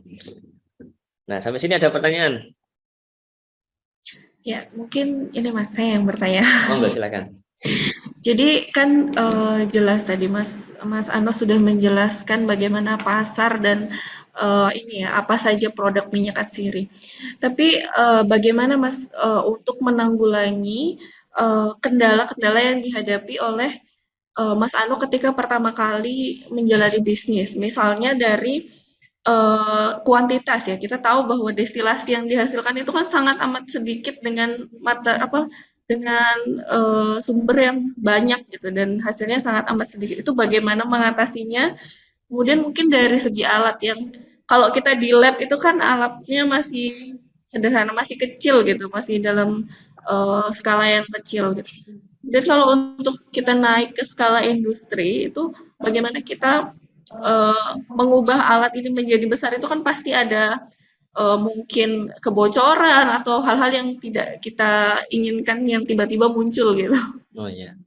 Nah, sampai sini ada pertanyaan? Ya, mungkin ini Mas, saya yang bertanya. Monggo, silakan. Jadi kan jelas tadi Mas Ano sudah menjelaskan bagaimana pasar dan ini ya apa saja produk minyak atsiri. Tapi bagaimana Mas untuk menanggulangi kendala-kendala yang dihadapi oleh Mas Ano ketika pertama kali menjalani bisnis, misalnya dari kuantitas ya. Kita tahu bahwa destilasi yang dihasilkan itu kan sangat amat sedikit dengan dengan sumber yang banyak gitu dan hasilnya sangat amat sedikit. Itu bagaimana mengatasinya? Kemudian mungkin dari segi alat yang kalau kita di lab itu kan alatnya masih sederhana, masih kecil gitu, masih dalam skala yang kecil gitu. Dan kalau untuk kita naik ke skala industri itu bagaimana kita mengubah alat ini menjadi besar itu kan pasti ada mungkin kebocoran atau hal-hal yang tidak kita inginkan yang tiba-tiba muncul gitu. Oh ya.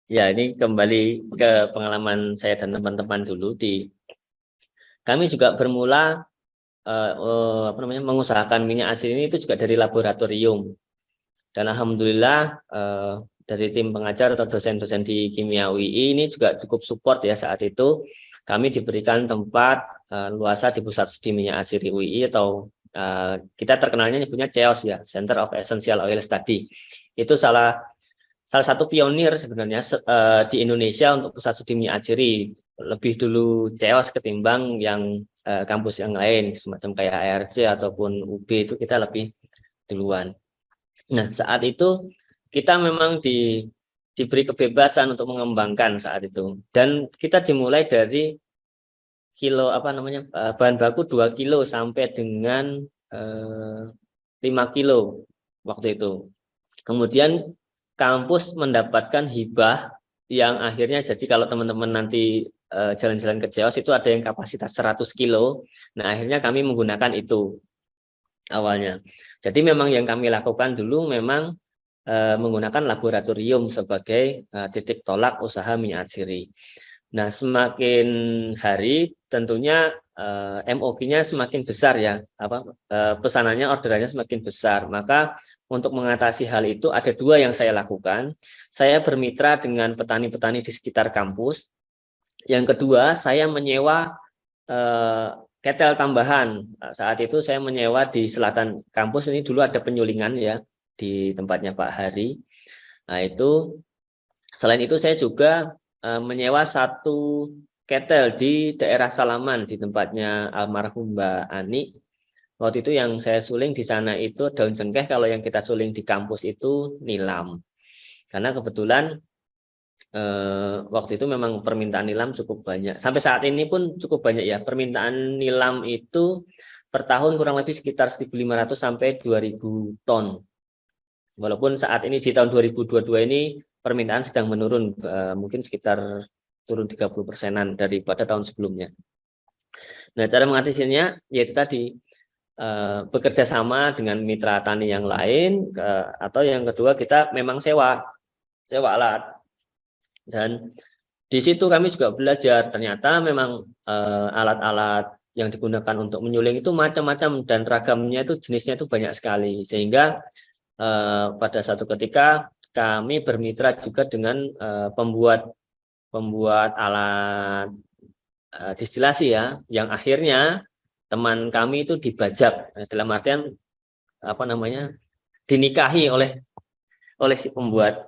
Ya, ini kembali ke pengalaman saya dan teman-teman dulu kami juga bermula mengusahakan minyak asiri ini itu juga dari laboratorium. Dan alhamdulillah dari tim pengajar atau dosen-dosen di kimia UII ini juga cukup support ya saat itu. Kami diberikan tempat luasa di pusat studi minyak asiri UII atau kita terkenalnya nyebutnya CEOS ya, Center of Essential Oil Study. Itu salah satu pionir sebenarnya di Indonesia untuk pusat studi minyak asiri. Lebih dulu CEOS ketimbang yang kampus yang lain semacam kayak ARC ataupun UB itu kita lebih duluan. Nah, saat itu kita memang diberi kebebasan untuk mengembangkan saat itu, dan kita dimulai dari bahan baku 2 kilo sampai dengan 5 kilo waktu itu. Kemudian kampus mendapatkan hibah yang akhirnya jadi kalau teman-teman nanti jalan-jalan ke Jawa itu ada yang kapasitas 100 kilo. Nah, akhirnya kami menggunakan itu awalnya. Jadi memang yang kami lakukan dulu memang menggunakan laboratorium sebagai titik tolak usaha minyak atsiri. Nah, semakin hari tentunya MOQ-nya semakin besar ya, pesanannya, orderannya semakin besar. Maka untuk mengatasi hal itu ada dua yang saya lakukan. Saya bermitra dengan petani-petani di sekitar kampus. Yang kedua, saya menyewa ketel tambahan. Saat itu saya menyewa di selatan kampus, ini dulu ada penyulingan ya di tempatnya Pak Hari. Nah, itu selain itu saya juga menyewa satu ketel di daerah Salaman di tempatnya almarhum Mbak Ani. Waktu itu yang saya suling di sana itu daun cengkeh, kalau yang kita suling di kampus itu nilam. Karena kebetulan waktu itu memang permintaan nilam cukup banyak. Sampai saat ini pun cukup banyak ya. Permintaan nilam itu per tahun kurang lebih sekitar 1.500 sampai 2.000 ton. Walaupun saat ini di tahun 2022 ini permintaan sedang menurun, mungkin sekitar turun 30%-an daripada tahun sebelumnya. Nah, cara mengatasinya yaitu tadi bekerja sama dengan mitra tani yang lain, atau yang kedua kita memang sewa alat. Dan di situ kami juga belajar ternyata memang alat-alat yang digunakan untuk menyuling itu macam-macam dan ragamnya itu jenisnya itu banyak sekali, sehingga pada satu ketika kami bermitra juga dengan pembuat alat distilasi ya, yang akhirnya teman kami itu dibajak, dalam artian apa namanya, dinikahi oleh si pembuat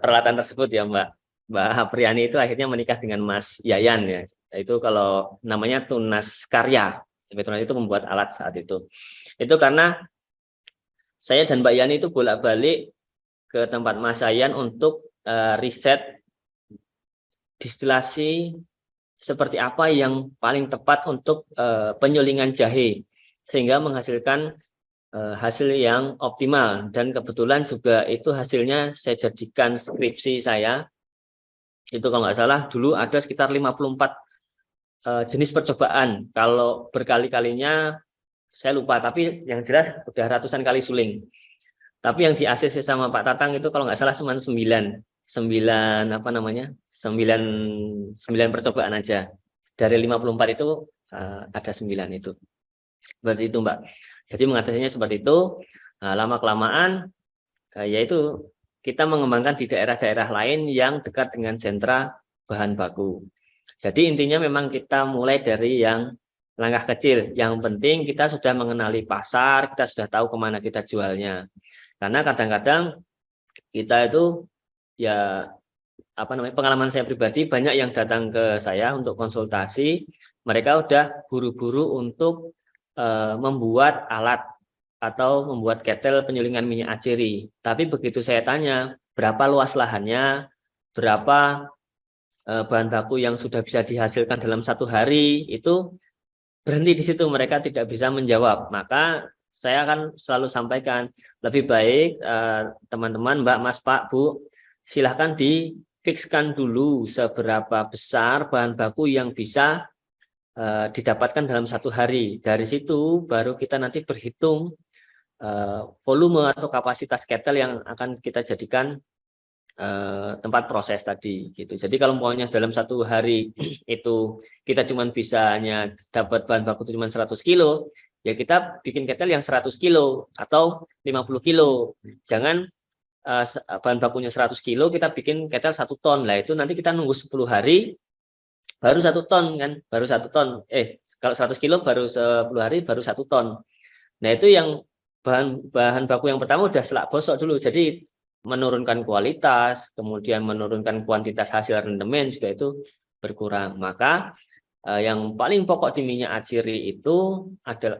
peralatan tersebut ya, Mbak Apriani itu akhirnya menikah dengan Mas Yayan ya. Itu kalau namanya Tunas Karya. Tunas itu membuat alat saat itu. Itu karena saya dan Mbak Yani itu bolak-balik ke tempat Mas Yayan untuk riset distilasi seperti apa yang paling tepat untuk penyulingan jahe sehingga menghasilkan hasil yang optimal, dan kebetulan juga itu hasilnya saya jadikan skripsi saya. Itu kalau nggak salah dulu ada sekitar 54 jenis percobaan, kalau berkali-kalinya saya lupa, tapi yang jelas udah ratusan kali suling. Tapi yang di ACC sama Pak Tatang itu kalau nggak salah cuma 9 apa namanya 9 percobaan aja dari 54 itu, ada 9 itu. Seperti itu Mbak. Jadi mengatasinya seperti itu. Lama kelamaan yaitu kita mengembangkan di daerah-daerah lain yang dekat dengan sentra bahan baku. Jadi intinya memang kita mulai dari yang langkah kecil. Yang penting kita sudah mengenali pasar, kita sudah tahu kemana kita jualnya. Karena kadang-kadang kita itu ya apa namanya, pengalaman saya pribadi, banyak yang datang ke saya untuk konsultasi, mereka udah buru-buru untuk membuat alat atau membuat ketel penyulingan minyak aciri. Tapi begitu saya tanya berapa luas lahannya, berapa bahan baku yang sudah bisa dihasilkan dalam 1 hari, itu berhenti di situ, mereka tidak bisa menjawab. Maka saya akan selalu sampaikan, lebih baik teman-teman, Mbak, Mas, Pak, Bu, silahkan difikskan dulu seberapa besar bahan baku yang bisa didapatkan dalam 1 hari. Dari situ baru kita nanti berhitung volume atau kapasitas ketel yang akan kita jadikan tempat proses tadi gitu. Jadi kalau maunya dalam 1 hari itu kita cuma bisanya dapat bahan baku itu cuma 100 kilo, ya kita bikin ketel yang 100 kilo atau 50 kilo. Jangan bahan bakunya 100 kilo kita bikin ketel 1 ton. Lah itu nanti kita nunggu 10 hari baru 1 ton kan, baru 1 ton. Kalau 100 kilo baru 10 hari baru 1 ton. Nah itu yang bahan baku yang pertama udah selak bosok dulu, jadi menurunkan kualitas, kemudian menurunkan kuantitas hasil rendemen juga itu berkurang. Maka yang paling pokok di minyak atsiri itu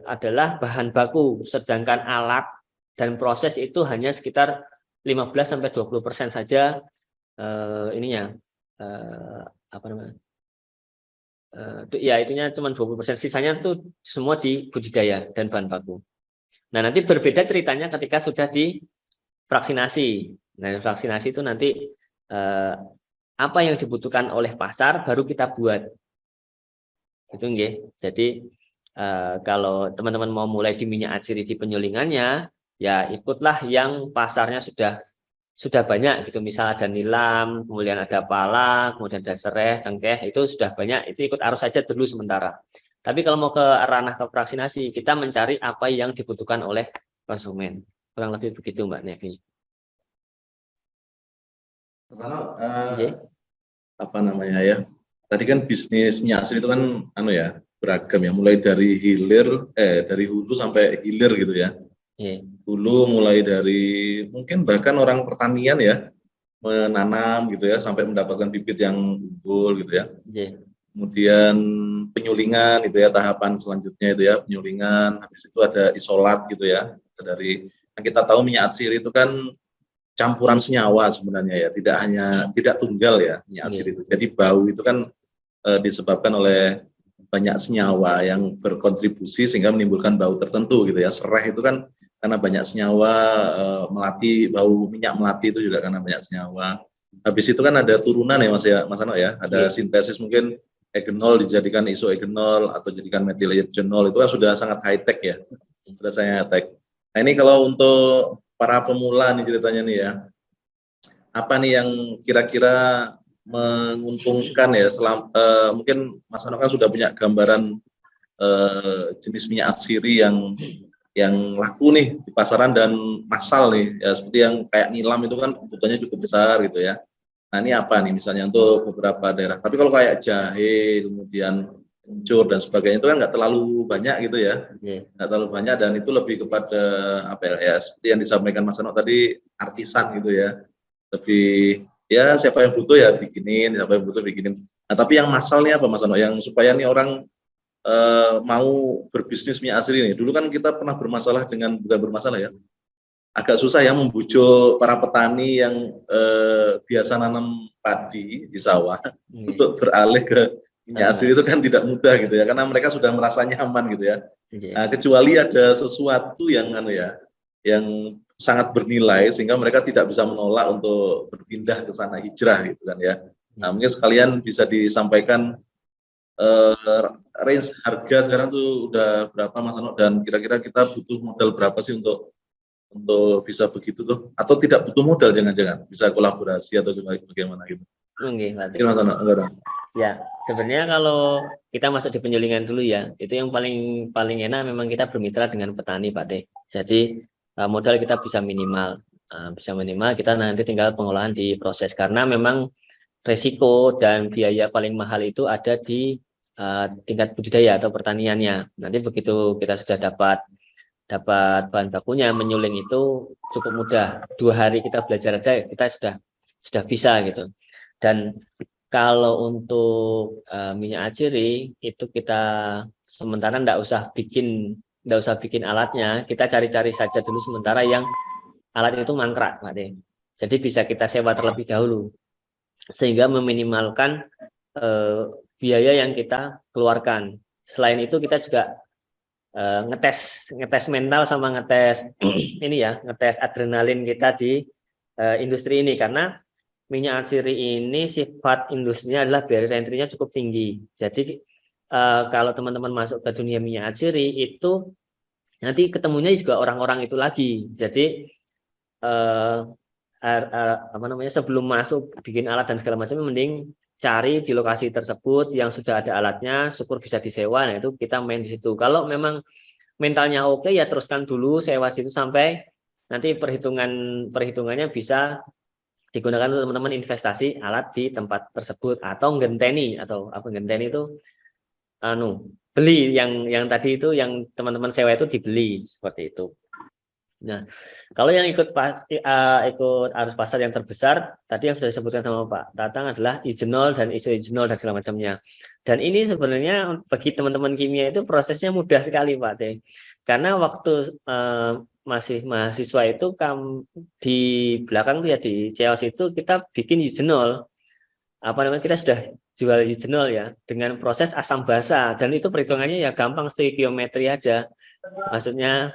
adalah bahan baku, sedangkan alat dan proses itu hanya sekitar 15-20% saja apa namanya? Ya itunya cuma 20%, sisanya itu semua di budidaya dan bahan baku. Nah nanti berbeda ceritanya ketika sudah di vaksinasi. Nah vaksinasi itu nanti apa yang dibutuhkan oleh pasar baru kita buat. Itu nggih. Jadi kalau teman-teman mau mulai di minyak atsiri di penyulingannya, ya ikutlah yang pasarnya sudah banyak gitu. Misal ada nilam, kemudian ada pala, kemudian ada sereh, cengkeh, itu sudah banyak, itu ikut arus saja dulu sementara. Tapi kalau mau ke ranah ke vaksinasi, kita mencari apa yang dibutuhkan oleh konsumen. Kurang lebih begitu Mbak Nevi. Apa namanya ya? Tadi kan bisnis minyak atsiri itu kan beragam ya, mulai dari dari hulu sampai hilir gitu ya. Hulu mulai dari mungkin bahkan orang pertanian ya, menanam gitu ya sampai mendapatkan bibit yang unggul gitu ya. Kemudian penyulingan itu ya, tahapan selanjutnya itu ya, penyulingan, habis itu ada isolat gitu ya. Dari yang kita tahu minyak atsiri itu kan campuran senyawa sebenarnya ya, tidak tunggal ya minyak atsiri itu. Jadi bau itu kan disebabkan oleh banyak senyawa yang berkontribusi sehingga menimbulkan bau tertentu gitu ya. Sereh itu kan karena banyak senyawa, melati, bau minyak melati itu juga karena banyak senyawa. Habis itu kan ada turunan ya Mas Ano ya, ada sintesis mungkin egenol dijadikan isoegenol atau jadikan methylenol, itu kan sudah sangat high tech ya, sudah sangat high tech. Nah ini kalau untuk para pemula nih ceritanya nih ya, apa nih yang kira-kira menguntungkan ya. Mungkin Mas Ano kan sudah punya gambaran jenis minyak asiri yang laku nih di pasaran dan massal nih, ya seperti yang kayak nilam itu kan kebutuhannya cukup besar gitu ya. Nah ini apa nih misalnya untuk beberapa daerah. Tapi kalau kayak jahe, kemudian kencur dan sebagainya itu kan nggak terlalu banyak gitu ya, nggak terlalu banyak dan itu lebih kepada apa ya, seperti yang disampaikan Mas Ano tadi, artisan gitu ya, lebih ya siapa yang butuh ya bikinin, siapa yang butuh bikinin. Nah tapi yang masalnya apa Mas Ano, yang supaya nih orang mau berbisnis minyak asiri ini. Dulu kan kita pernah bermasalah dengan, bukan bermasalah ya, agak susah ya membujuk para petani yang biasa nanam padi di sawah untuk beralih ke minyak asiri, itu kan tidak mudah gitu ya, karena mereka sudah merasa nyaman gitu ya. Nah, kecuali ada sesuatu yang yang sangat bernilai sehingga mereka tidak bisa menolak untuk berpindah ke sana, hijrah gitu kan ya. Nah, mungkin sekalian bisa disampaikan range harga sekarang tuh udah berapa Mas Ano, dan kira-kira kita butuh modal berapa sih untuk bisa begitu tuh, atau tidak butuh modal, jangan-jangan bisa kolaborasi atau bagaimana gitu. Mungkin Mas Ano, ya sebenarnya kalau kita masuk di penyulingan dulu ya, itu yang paling enak memang kita bermitra dengan petani Pak Teh. Jadi modal kita bisa minimal, kita nanti tinggal pengolahan di proses, karena memang resiko dan biaya paling mahal itu ada di tingkat budidaya atau pertaniannya. Nanti begitu kita sudah dapat bahan bakunya, menyuling itu cukup mudah. 2 hari kita belajar ada, kita sudah bisa gitu. Dan kalau untuk minyak asiri itu kita sementara nggak usah bikin alatnya, kita cari-cari saja dulu sementara yang alat itu mangkrak, Pak De. Jadi bisa kita sewa terlebih dahulu, sehingga meminimalkan biaya yang kita keluarkan. Selain itu kita juga ngetes mental sama ngetes ngetes adrenalin kita di industri ini, karena minyak asiri ini sifat industrinya adalah barrier entry-nya cukup tinggi. Jadi kalau teman-teman masuk ke dunia minyak asiri itu nanti ketemunya juga orang-orang itu lagi. Jadi sebelum masuk bikin alat dan segala macam, mending cari di lokasi tersebut yang sudah ada alatnya, syukur bisa disewa. Nah itu kita main di situ. Kalau memang mentalnya oke ya teruskan dulu sewa situ sampai nanti perhitungannya bisa digunakan untuk teman-teman investasi alat di tempat tersebut, atau ngenteni, atau apa ngenteni itu beli yang tadi itu, yang teman-teman sewa itu dibeli seperti itu. Nah, kalau yang ikut arus pasar yang terbesar tadi yang sudah disebutkan sama Pak Tatang adalah isogenol dan isogenol dan segala macamnya. Dan ini sebenarnya bagi teman-teman kimia itu prosesnya mudah sekali Pak Teh. Karena waktu masih mahasiswa itu di belakang tuh ya, di CEOS itu kita bikin isogenol. Kita sudah jual isogenol ya dengan proses asam basa, dan itu perhitungannya ya gampang, stoikiometri aja. Maksudnya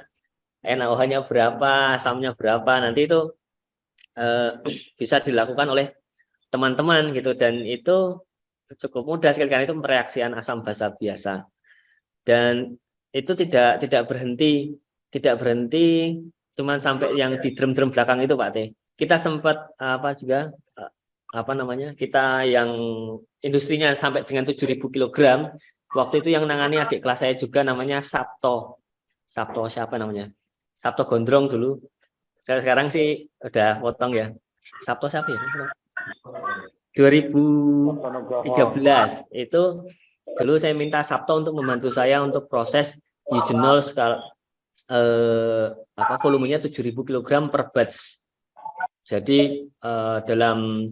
NaOH-nya berapa, asamnya berapa, nanti itu bisa dilakukan oleh teman-teman gitu, dan itu cukup mudah sekali karena itu pereaksian asam basa biasa. Dan itu tidak berhenti cuman sampai yang di drum-drum belakang itu Pak Teh. Kita sempat kita yang industrinya sampai dengan 7.000 kg. Waktu itu yang nangani adik kelas saya juga, namanya Sabto siapa namanya? Sabto Gondrong dulu. Saya sekarang sih udah potong ya. Sabto siapa ya? 2013 itu dulu saya minta Sabto untuk membantu saya untuk proses isogenol volumenya 7.000 kg per batch. Jadi dalam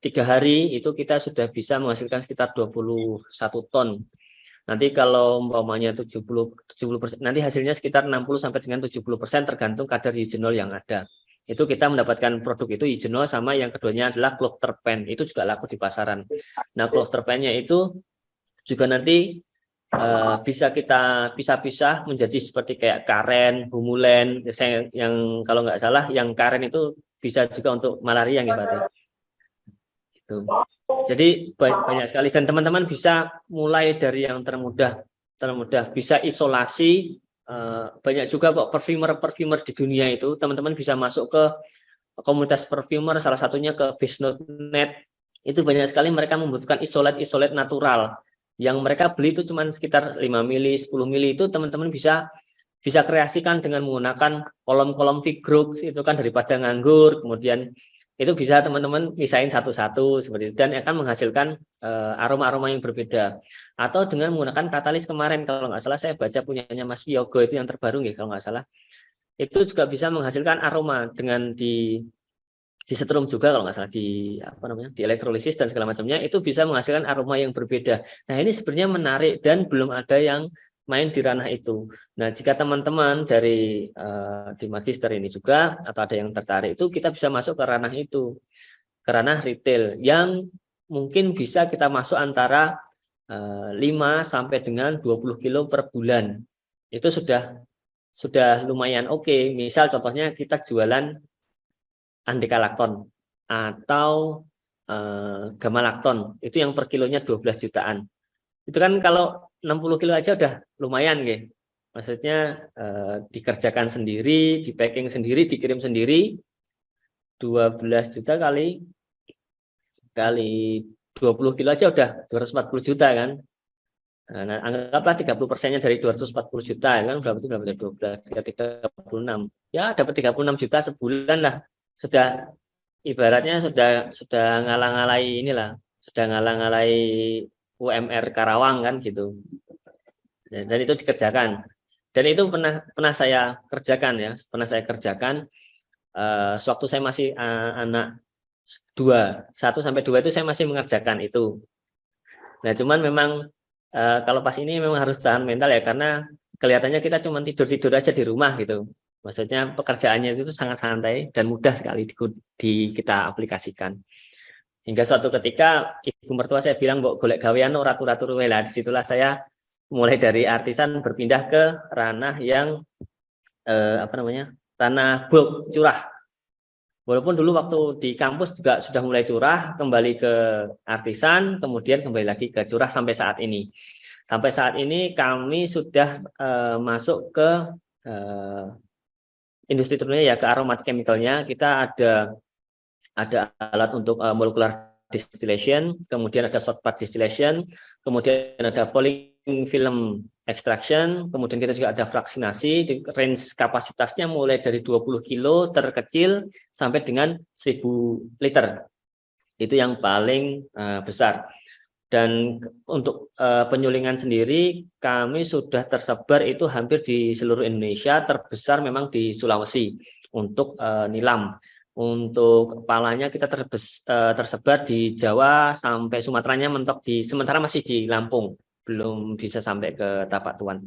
3 hari itu kita sudah bisa menghasilkan sekitar 21 ton. Nanti kalau umpamanya 70%, nanti hasilnya sekitar 60 sampai dengan 70% tergantung kadar isogenol yang ada. Itu kita mendapatkan produk itu isogenol, sama yang keduanya adalah clofterpen. Itu juga laku di pasaran. Nah, clofterpennya itu juga nanti bisa kita pisah-pisah menjadi seperti kayak karen, humulen. Yang kalau nggak salah yang karen itu bisa juga untuk malaria gitu. Gitu. Jadi banyak sekali, dan teman-teman bisa mulai dari yang termudah bisa isolasi. Banyak juga kok perfumer di dunia itu, teman-teman bisa masuk ke komunitas perfumer, salah satunya ke Bisnote.net, Itu banyak sekali mereka membutuhkan isolat natural yang mereka beli itu cuma sekitar 5 mili, 10 mili, itu teman-teman bisa kreasikan dengan menggunakan kolom-kolom Vigrox itu kan daripada nganggur. Kemudian itu bisa teman-teman misahin satu-satu seperti itu dan akan menghasilkan aroma-aroma yang berbeda. Atau dengan menggunakan katalis kemarin, kalau nggak salah saya baca punyanya Mas Yogo itu yang terbaru nih kalau nggak salah, itu juga bisa menghasilkan aroma dengan disetrum juga kalau nggak salah, di apa namanya, di elektrolisis dan segala macamnya, itu bisa menghasilkan aroma yang berbeda. Nah ini sebenarnya menarik dan belum ada yang main di ranah itu. Nah jika teman-teman dari di magister ini juga atau ada yang tertarik, itu kita bisa masuk ke ranah itu, ke ranah retail yang mungkin bisa kita masuk antara 5 sampai dengan 20 kilo per bulan. Itu sudah lumayan oke. Misal contohnya kita jualan Andeka Lakton atau Gamma Lakton, itu yang per kilonya 12 jutaan. Itu kan kalau 60 kilo aja udah lumayan gitu. Maksudnya dikerjakan sendiri, di packing sendiri, dikirim sendiri, 12 juta kali 20 kilo aja udah 240 juta kan. Nah, anggaplah 30%-nya dari 240 juta kan berapa itu, berapa 12 36. Ya dapat 36 juta sebulan lah. Sudah ibaratnya sudah ngalang-ngalai inilah, sudah ngalang-ngalai UMR Karawang kan gitu. Dan itu dikerjakan. Dan itu pernah saya kerjakan ya, pernah saya kerjakan sewaktu saya masih anak 1 sampai 2 itu saya masih mengerjakan itu. Nah, cuman memang kalau pas ini memang harus tahan mental ya, karena kelihatannya kita cuma tidur-tidur aja di rumah gitu. Maksudnya pekerjaannya itu sangat santai dan mudah sekali kita aplikasikan. Hingga suatu ketika ibu mertua saya bilang, "Mbok golek gawean ora turu-turu wae." Lah disitulah saya mulai dari artisan berpindah ke ranah yang ranah bulk curah. Walaupun dulu waktu di kampus juga sudah mulai curah, kembali ke artisan, kemudian kembali lagi ke curah sampai saat ini. Sampai saat ini kami sudah masuk ke industri turunnya ya, ke aromatic chemicalnya. Kita ada alat untuk molecular distillation, kemudian ada short part distillation, kemudian ada falling film extraction, kemudian kita juga ada fraksinasi. Di range kapasitasnya mulai dari 20 kilo terkecil sampai dengan 1000 liter. Itu yang paling besar. Dan untuk penyulingan sendiri kami sudah tersebar itu hampir di seluruh Indonesia, terbesar memang di Sulawesi untuk nilam. Untuk kepalanya kita tersebar di Jawa sampai Sumateranya mentok sementara masih di Lampung, belum bisa sampai ke Tapak Tuan.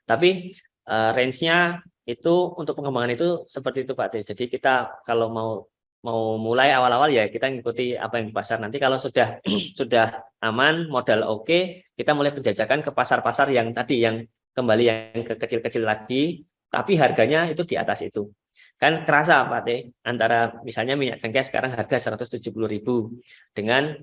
Tapi range-nya itu untuk pengembangan itu seperti itu Pak T. Jadi kita kalau mau mulai awal-awal ya kita ngikuti apa yang di pasar. Nanti kalau sudah aman, modal oke, kita mulai penjajakan ke pasar-pasar yang tadi, yang kembali yang ke kecil-kecil lagi, tapi harganya itu di atas itu. Kan kerasa Pak T, antara misalnya minyak cengkeh sekarang harga 170.000 dengan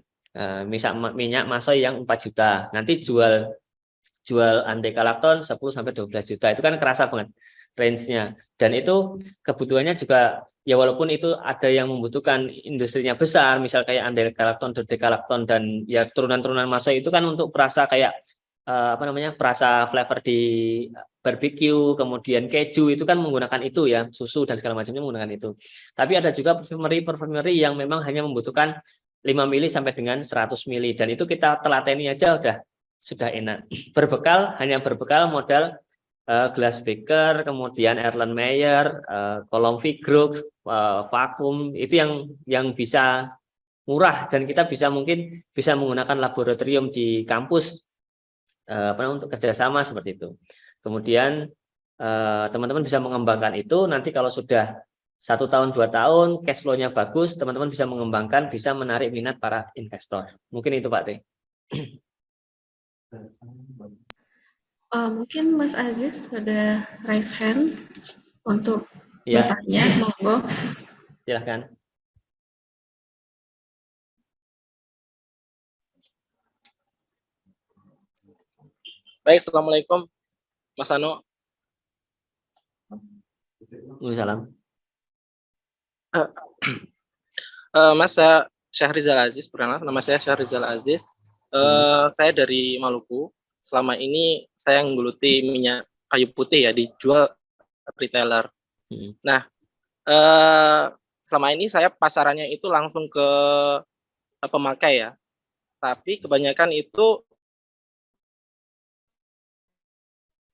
minyak masoy yang 4 juta. Nanti jual Andeka Lakton 10 sampai 12 juta. Itu kan kerasa banget range-nya. Dan itu kebutuhannya juga ya, walaupun itu ada yang membutuhkan industrinya besar, misal kayak Andeka Lakton, Dodeka Lakton, dan ya turunan-turunan masoy itu kan untuk perasa kayak perasa flavor di barbecue, kemudian keju, itu kan menggunakan itu ya, susu dan segala macamnya menggunakan itu. Tapi ada juga perfumery yang memang hanya membutuhkan 5 mili sampai dengan 100 mili, dan itu kita telateni aja sudah enak. Hanya berbekal modal glass beaker, kemudian Erlenmeyer, kolom Vigrox, vakum, itu yang bisa murah, dan kita mungkin bisa menggunakan laboratorium di kampus untuk kerjasama seperti itu. Kemudian teman-teman bisa mengembangkan itu. Nanti kalau sudah 1 tahun 2 tahun cash flow-nya bagus, teman-teman bisa mengembangkan, bisa menarik minat para investor. Mungkin itu Pak T. Mungkin Mas Aziz ada raise hand untuk Ya, bertanya, monggo. silahkan. Baik, Assalamualaikum Mas Ano. Waalaikumsalam. Mas, saya Syahrizal Aziz, perkenalkan nama saya Syahrizal Aziz. Saya dari Maluku. Selama ini saya menggeluti minyak kayu putih ya, dijual retailer. Nah, selama ini saya pasarannya itu langsung ke pemakai ya. Tapi kebanyakan itu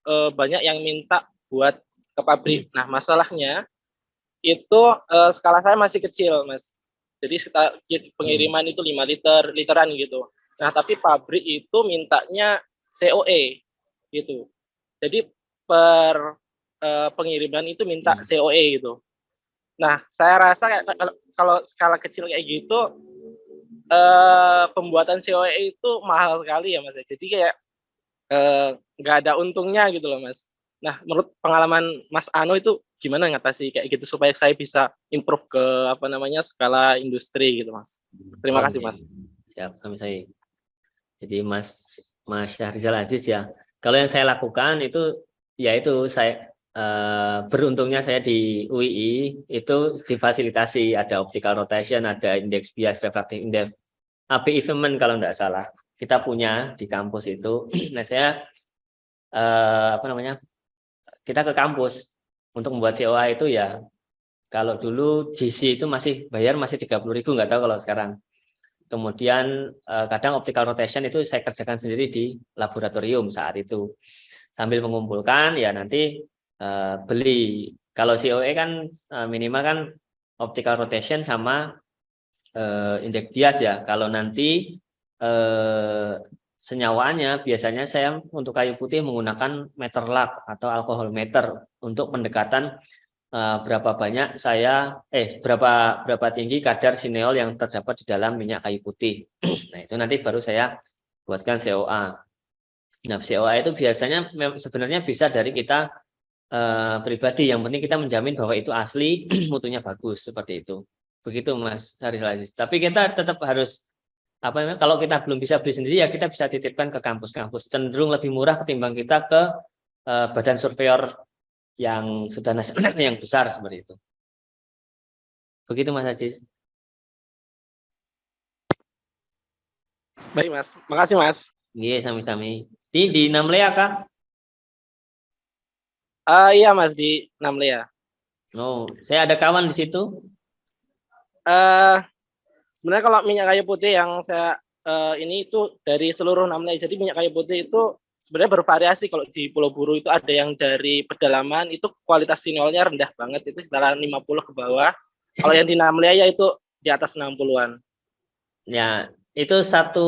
banyak yang minta buat ke pabrik. Nah, masalahnya itu skala saya masih kecil, Mas. Jadi pengiriman itu 5 literan gitu. Nah, tapi pabrik itu mintanya COE gitu. Jadi per pengiriman itu minta COE gitu. Nah, saya rasa kalau skala kecil kayak gitu pembuatan COE itu mahal sekali ya, Mas. Jadi kayak nggak ada untungnya gitu loh, Mas. Nah, menurut pengalaman Mas Ano itu gimana ngatasi kayak gitu supaya saya bisa improve ke skala industri gitu, Mas. Terima kasih, Mas. Siap, sampai saya. Jadi Mas Syahrizal Aziz ya. Kalau yang saya lakukan itu yaitu saya beruntungnya saya di UII itu difasilitasi ada optical rotation, ada indeks bias refractive index, API Feynman kalau tidak salah. Kita punya di kampus itu. Nah, saya kita ke kampus untuk membuat COA itu ya, kalau dulu GC itu masih 30.000, nggak tahu kalau sekarang. Kemudian kadang optical rotation itu saya kerjakan sendiri di laboratorium saat itu. Sambil mengumpulkan ya nanti beli. Kalau COE kan minimal kan optical rotation sama indeks bias ya. Kalau nanti senyawaannya biasanya saya untuk kayu putih menggunakan meter lab atau alkohol meter untuk pendekatan berapa banyak berapa tinggi kadar sineol yang terdapat di dalam minyak kayu putih. Nah, itu nanti baru saya buatkan COA. Nah, COA itu biasanya sebenarnya bisa dari kita pribadi, yang penting kita menjamin bahwa itu asli, mutunya bagus, seperti itu. Begitu Mas Syahrizal Aziz. Tapi kita tetap harus kalau kita belum bisa beli sendiri ya kita bisa titipkan ke kampus-kampus. Cenderung lebih murah ketimbang kita ke badan surveyor yang sudah nasional yang besar seperti itu. Begitu Mas Aziz. Baik, Mas. Makasih, Mas. Iya, sami-sami. Di Namlea kah? Iya, Mas, di Namlea. Oh, saya ada kawan di situ. Sebenarnya kalau minyak kayu putih yang saya ini itu dari seluruh Namlea. Jadi minyak kayu putih itu sebenarnya bervariasi. Kalau di Pulau Buru itu ada yang dari pedalaman itu kualitas sinolnya rendah banget, itu sekitar 50 ke bawah. Kalau yang di Namlea ya itu di atas 60-an. Ya, itu satu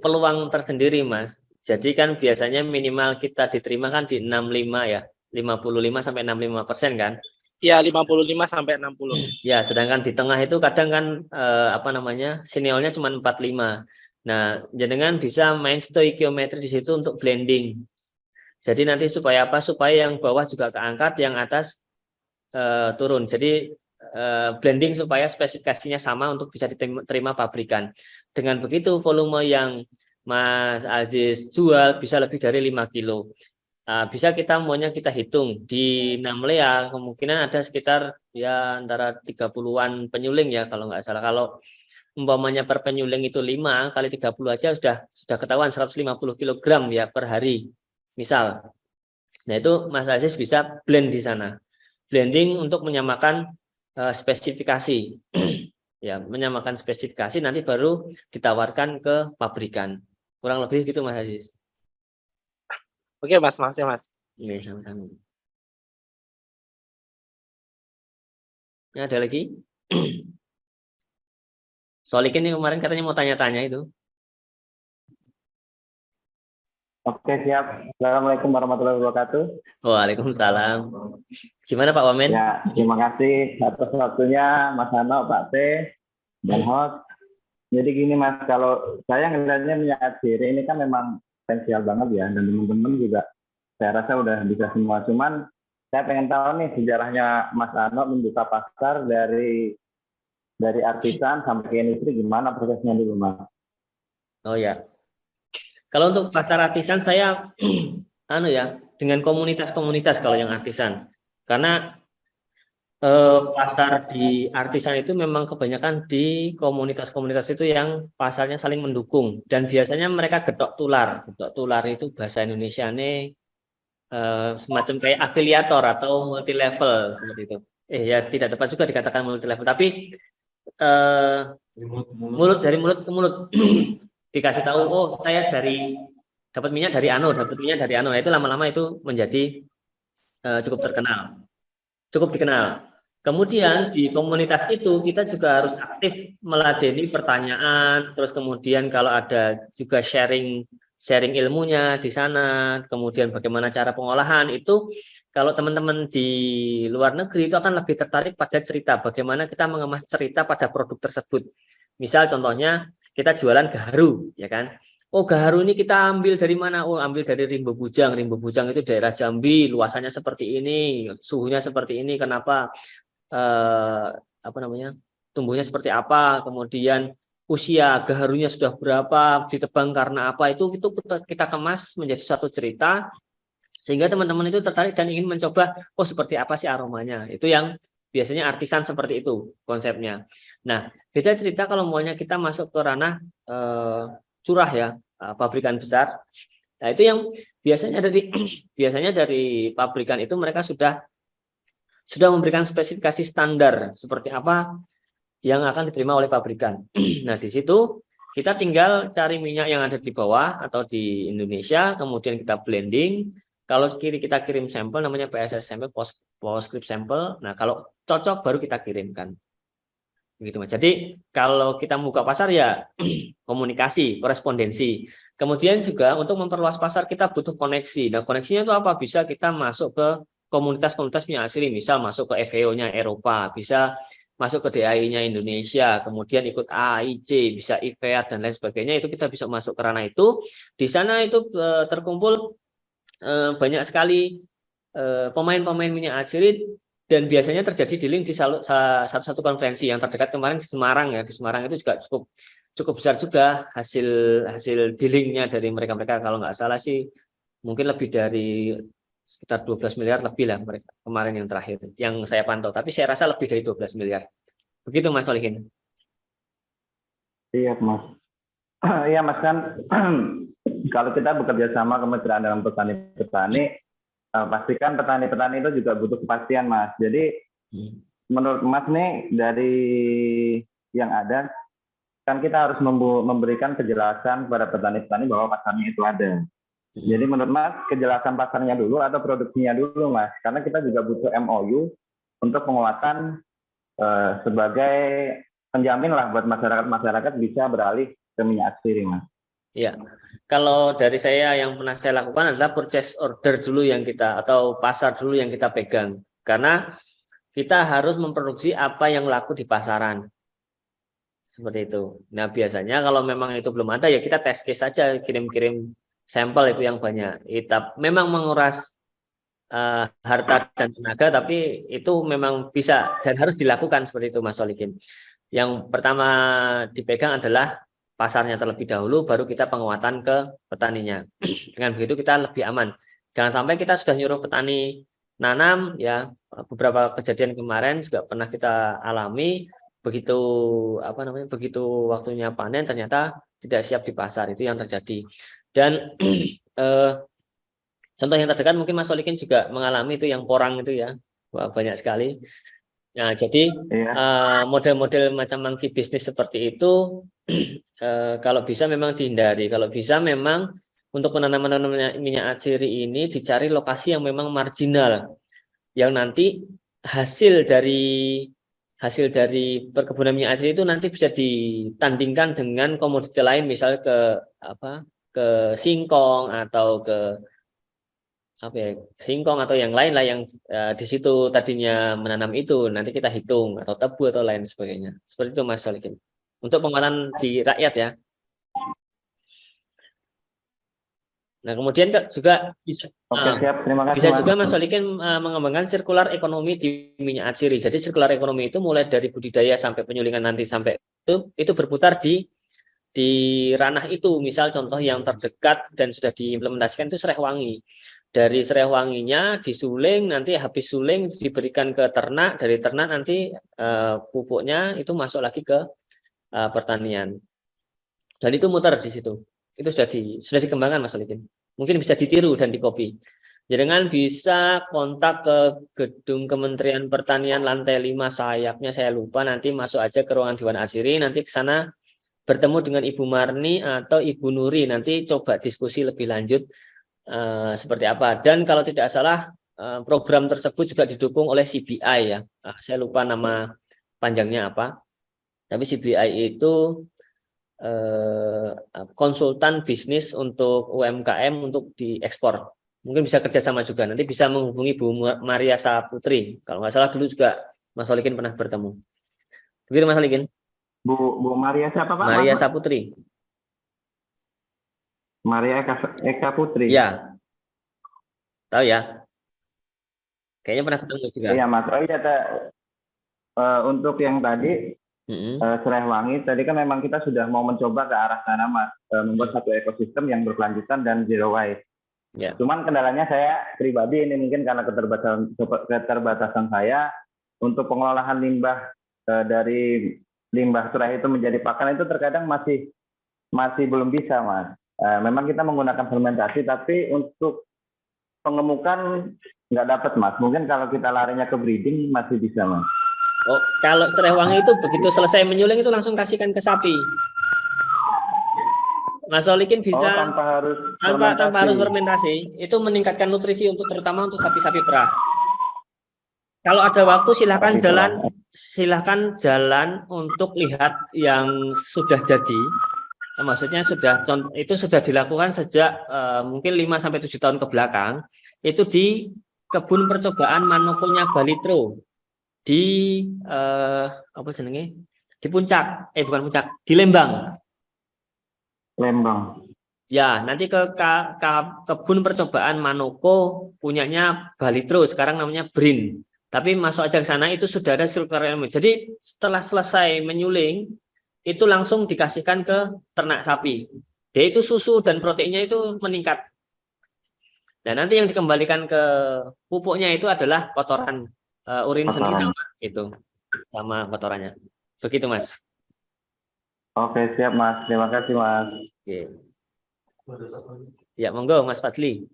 peluang tersendiri, Mas. Jadi kan biasanya minimal kita diterima kan di 65 ya, 55-65% kan? Ya, 55 sampai 60. Ya, sedangkan di tengah itu kadang kan sineolnya cuma 45. Nah, jenengan bisa main stoikiometri di situ untuk blending. Jadi nanti supaya apa? Supaya yang bawah juga keangkat, yang atas turun. Jadi blending supaya spesifikasinya sama untuk bisa diterima pabrikan. Dengan begitu volume yang Mas Aziz jual bisa lebih dari 5 kilo. Bisa kita kita hitung di Namlea kemungkinan ada sekitar ya antara 30-an penyuling ya kalau nggak salah. Kalau umpamanya per penyuling itu 5 kali 30 aja sudah ketahuan 150 kg ya per hari. Misal. Nah, itu Mas Aziz bisa blend di sana. Blending untuk menyamakan spesifikasi. Ya, menyamakan spesifikasi nanti baru ditawarkan ke pabrikan. Kurang lebih gitu Mas Aziz. Oke, Mas, makasih, Mas. Ini sama-sama. Ini ada lagi? Solikin ini kemarin katanya mau tanya-tanya itu. Oke, siap. Assalamualaikum warahmatullahi wabarakatuh. Waalaikumsalam. Gimana Pak Wamen? Ya, terima kasih atas waktunya Mas Hano, Pak T, dan host. Jadi gini Mas, kalau saya ngelihatnya minyak atsiri ini kan memang potensial banget ya, dan teman-teman juga saya rasa udah bisa semua. Cuman saya pengen tahu nih sejarahnya Mas Hano membuka pasar dari artisan sampai ke industri, gimana prosesnya dulu Mas? Oh ya. Kalau untuk pasar artisan saya dengan komunitas-komunitas kalau yang artisan. Karena pasar di artisan itu memang kebanyakan di komunitas-komunitas itu yang pasarnya saling mendukung, dan biasanya mereka getok tular. Getok tular itu bahasa Indonesia ini semacam kayak afiliator atau multi level seperti itu. Ya tidak tepat juga dikatakan multi level, tapi mulut dari mulut ke mulut dikasih tahu, oh saya dapat minyak dari Anu, dapat minyak dari Anu. Nah, itu lama-lama itu menjadi cukup terkenal, cukup dikenal. Kemudian di komunitas itu kita juga harus aktif meladeni pertanyaan, terus kemudian kalau ada juga sharing ilmunya di sana, kemudian bagaimana cara pengolahan itu. Kalau teman-teman di luar negeri itu akan lebih tertarik pada cerita, bagaimana kita mengemas cerita pada produk tersebut. Misal contohnya kita jualan gaharu, ya kan? Oh, gaharu ini kita ambil dari mana? Oh, ambil dari Rimbo Bujang. Rimbo Bujang itu daerah Jambi, luasannya seperti ini, suhunya seperti ini. Kenapa? Apa namanya? Tumbuhnya seperti apa? Kemudian usia gaharunya sudah berapa? Ditebang karena apa? Itu kita kemas menjadi suatu cerita sehingga teman-teman itu tertarik dan ingin mencoba. Oh, seperti apa sih aromanya? Itu yang biasanya artisan seperti itu konsepnya. Nah, beda cerita kalau maunya kita masuk ke ranah curah ya, pabrikan besar. Nah, itu yang biasanya dari pabrikan itu mereka sudah memberikan spesifikasi standar seperti apa yang akan diterima oleh pabrikan. Nah, di situ kita tinggal cari minyak yang ada di bawah atau di Indonesia, kemudian kita blending. Kalau kita kirim sampel namanya PSS sampel, postscript sampel. Nah, kalau cocok baru kita kirimkan. Begitu Mas. Jadi kalau kita buka pasar ya komunikasi, korespondensi. Kemudian juga untuk memperluas pasar kita butuh koneksi. Nah, koneksinya itu apa? Bisa kita masuk ke komunitas-komunitas minyak asiri, misal masuk ke FAO-nya Eropa, bisa masuk ke DAI-nya Indonesia, kemudian ikut AIC, bisa IFEAT dan lain sebagainya. Itu kita bisa masuk ke ranah itu. Di sana itu terkumpul banyak sekali pemain-pemain minyak asiri, dan biasanya terjadi dealing di satu konferensi yang terdekat kemarin di Semarang ya. Di Semarang itu juga cukup besar juga hasil dealingnya dari mereka kalau nggak salah sih mungkin lebih dari sekitar 12 miliar lebih lah mereka kemarin yang terakhir yang saya pantau, tapi saya rasa lebih dari 12 miliar. Begitu Mas Solihin. Iya Mas. Iya Mas, kan kalau kita bekerja sama Kementerian dalam petani, pastikan petani-petani itu juga butuh kepastian Mas. Jadi menurut Mas nih dari yang ada kan kita harus memberikan kejelasan kepada petani-petani bahwa pasarnya itu ada. Jadi menurut Mas kejelasan pasarnya dulu atau produksinya dulu Mas? Karena kita juga butuh MOU untuk penguatan sebagai penjamin lah buat masyarakat bisa beralih ke minyak asiri Mas. Ya, kalau dari saya yang pernah saya lakukan adalah purchase order dulu yang kita atau pasar dulu yang kita pegang, karena kita harus memproduksi apa yang laku di pasaran. Seperti itu. Nah, biasanya kalau memang itu belum ada ya kita test case saja, kirim-kirim sampel itu yang banyak. Itu memang menguras harta dan tenaga, tapi itu memang bisa dan harus dilakukan seperti itu Mas Solihin. Yang pertama dipegang adalah pasarnya terlebih dahulu, baru kita penguatan ke petaninya. Dengan begitu kita lebih aman. Jangan sampai kita sudah nyuruh petani nanam ya, beberapa kejadian kemarin juga pernah kita alami, begitu waktunya panen ternyata tidak siap di pasar, itu yang terjadi. Dan contoh yang terdekat mungkin Mas Solihin juga mengalami itu yang porang itu ya. Wah, banyak sekali. Nah, jadi model-model macam monkey bisnis seperti itu kalau bisa memang dihindari. Kalau bisa memang untuk penanaman minyak asiri ini dicari lokasi yang memang marginal, yang nanti hasil dari perkebunan minyak asiri itu nanti bisa ditandingkan dengan komoditi lain, misal ke singkong atau ke singkong atau yang lain lah yang di situ tadinya menanam itu, nanti kita hitung, atau tebu atau lain sebagainya. Seperti itu Mas Solihin. Untuk penguatan di rakyat ya. Nah, kemudian juga bisa, siap. Terima kasih, bisa juga Mas Solihin mengembangkan sirkular ekonomi di minyak asiri. Jadi sirkular ekonomi itu mulai dari budidaya sampai penyulingan nanti sampai itu berputar di ranah itu. Misal contoh yang terdekat dan sudah diimplementasikan itu Sereh Wangi. dari serai wanginya disuling, nanti habis suling diberikan ke ternak, dari ternak nanti pupuknya itu masuk lagi ke pertanian. Dan itu muter di situ. Itu sudah dikembangkan Mas Solikin. Mungkin bisa ditiru dan dikopi. Jangan bisa kontak ke gedung Kementerian Pertanian lantai 5 sayapnya saya lupa, nanti masuk aja ke ruangan Dewan Asiri, nanti ke sana bertemu dengan Ibu Marni atau Ibu Nuri, nanti coba diskusi lebih lanjut seperti apa. Dan kalau tidak salah program tersebut juga didukung oleh CBI ya. Saya lupa nama panjangnya apa. Tapi CBI itu konsultan bisnis untuk UMKM untuk diekspor. Mungkin bisa kerjasama juga. Nanti bisa menghubungi Bu Maria Saputri. Kalau nggak salah dulu juga Mas Solikin pernah bertemu. Begitu Mas Solikin. Bu Maria siapa Pak? Maria Saputri. Maria Eka Putri. Ya. Tahu ya? Kayaknya pernah ketemu juga. Iya Mas. Oh iya, untuk yang tadi serai wangi, tadi kan memang kita sudah mau mencoba ke arah sana Mas, membuat satu ekosistem yang berkelanjutan dan zero waste. Ya. Cuman kendalanya saya pribadi ini mungkin karena keterbatasan saya untuk pengelolaan limbah dari limbah serai itu menjadi pakan itu terkadang masih belum bisa Mas. Memang kita menggunakan fermentasi, tapi untuk pengemukan nggak dapat Mas. Mungkin kalau kita larinya ke breeding masih bisa Mas. Oh, kalau serai wangi itu begitu selesai menyuling itu langsung kasihkan ke sapi. Mas Solikin bisa tanpa harus fermentasi, itu meningkatkan nutrisi untuk terutama untuk sapi-sapi perah. Kalau ada waktu silahkan jalan untuk lihat yang sudah jadi. Maksudnya itu sudah dilakukan sejak mungkin 5-7 tahun ke belakang. Itu di kebun percobaan Manoponya Balitro di apa senenge? Di Puncak, bukan Puncak, di Lembang. Ya, nanti ke kebun percobaan Manoko punyanya Balitro, sekarang namanya Brin. Tapi masuk aja ke sana itu sudah ada circular economy. Jadi setelah selesai menyuling itu langsung dikasihkan ke ternak sapi. Dia itu susu dan proteinnya itu meningkat. Dan nanti yang dikembalikan ke pupuknya itu adalah kotoran urin sendiri sama kotorannya. Begitu Mas. Oke, siap Mas. Terima kasih Mas. Oke. Ya, monggo Mas Fadli.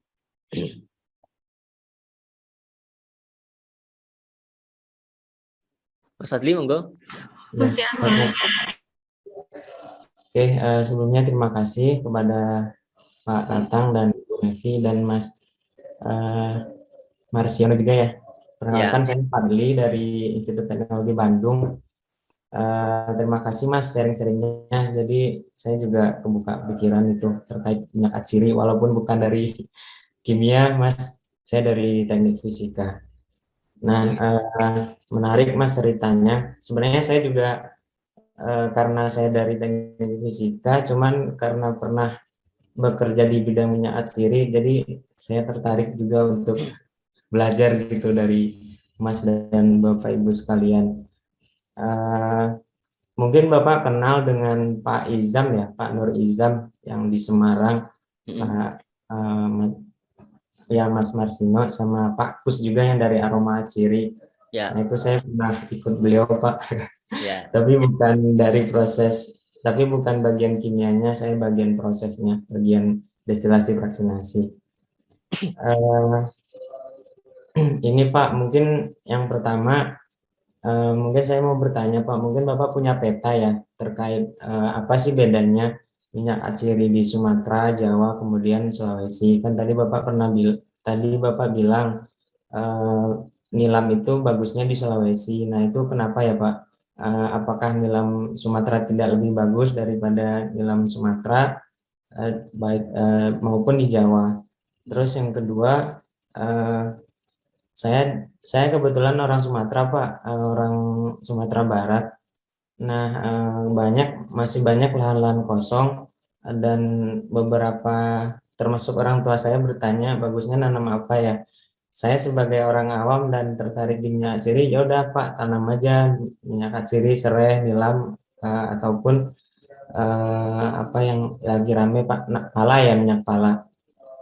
Mas Fadli, monggo. Masih Mas. Oke, sebelumnya terima kasih kepada Pak Tatang dan Bu Evi dan Mas Marsiono juga ya. Perkenalkan saya Fadli dari Institut Teknologi Bandung. Terima kasih Mas sharing-sharingnya. Jadi saya juga kebuka pikiran itu terkait minyak atsiri, walaupun bukan dari kimia Mas, saya dari teknik fisika. Nah, menarik Mas ceritanya. Sebenarnya saya juga karena saya dari teknik fisika, cuman karena pernah bekerja di bidang minyak atsiri, jadi saya tertarik juga untuk belajar gitu dari Mas dan Bapak Ibu sekalian. Mungkin Bapak kenal dengan Pak Izam ya, Pak Nur Izam yang di Semarang, Pak ya Mas Marsino sama Pak Kus juga yang dari Aroma Atsiri. Ya. Nah, itu saya pernah ikut beliau Pak. Ya. Tapi bukan dari proses, tapi bukan bagian kimianya, saya bagian prosesnya, bagian destilasi fraksinasi. Ini Pak, mungkin yang pertama mungkin saya mau bertanya Pak, mungkin Bapak punya peta ya terkait apa sih bedanya minyak atsiri di Sumatera, Jawa, kemudian Sulawesi. Kan tadi Bapak bilang nilam itu bagusnya di Sulawesi. Nah itu kenapa ya Pak? Apakah nilam Sumatera tidak lebih bagus daripada nilam Sumatera maupun di Jawa? Terus yang kedua, saya kebetulan orang Sumatera Pak, orang Sumatera Barat. Nah masih banyak lahan-lahan kosong dan beberapa termasuk orang tua saya bertanya bagusnya nanam apa ya. Saya sebagai orang awam dan tertarik di minyak atsiri, ya udah Pak tanam aja minyak atsiri, serai, nilam ataupun apa yang lagi rame Pak, pala ya, minyak pala.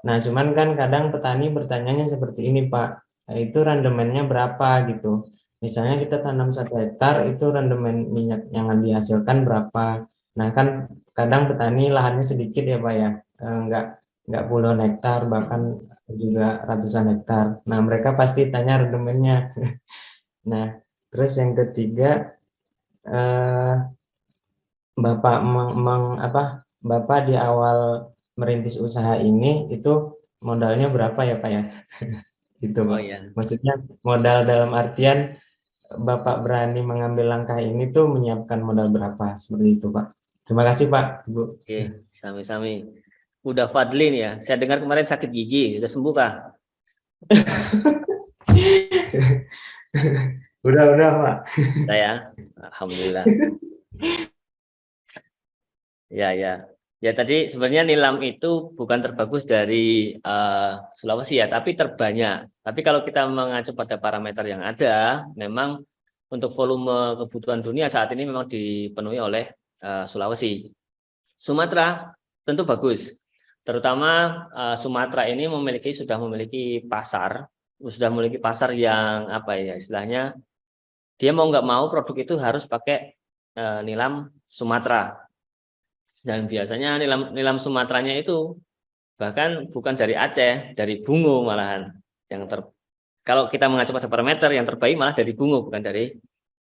Nah, cuman kan kadang petani bertanyanya seperti ini, Pak. Itu randemennya berapa gitu. Misalnya kita tanam 1 hektar, itu randemen minyak yang dihasilkan berapa. Nah, kan kadang petani lahannya sedikit ya, Pak ya. Enggak puluhan hektar, bahkan juga ratusan hektar. Nah, mereka pasti tanya randemennya. Nah, terus yang ketiga, eh, Bapak Bapak di awal merintis usaha ini itu modalnya berapa ya, Pak ya? Gitu, Oh Pak. ya. Maksudnya modal dalam artian Bapak berani mengambil langkah ini tuh menyiapkan modal berapa seperti itu, Pak. Terima kasih, Pak, Bu. Oke, sami-sami. Udah Fadli nih ya. Saya dengar kemarin sakit gigi, sudah sembuh kah? Udah, Pak. Saya, alhamdulillah. Ya, ya. Ya tadi sebenarnya nilam itu bukan terbagus dari Sulawesi ya, tapi terbanyak. Tapi kalau kita mengacu pada parameter yang ada, memang untuk volume kebutuhan dunia saat ini memang dipenuhi oleh Sulawesi. Sumatera tentu bagus. Terutama Sumatera ini sudah memiliki pasar yang apa ya istilahnya, dia mau nggak mau produk itu harus pakai nilam Sumatera. Dan biasanya nilam Sumateranya itu bahkan bukan dari Aceh, dari Bungo malahan. Kalau kita mengacu pada parameter yang terbaik malah dari Bungo, bukan dari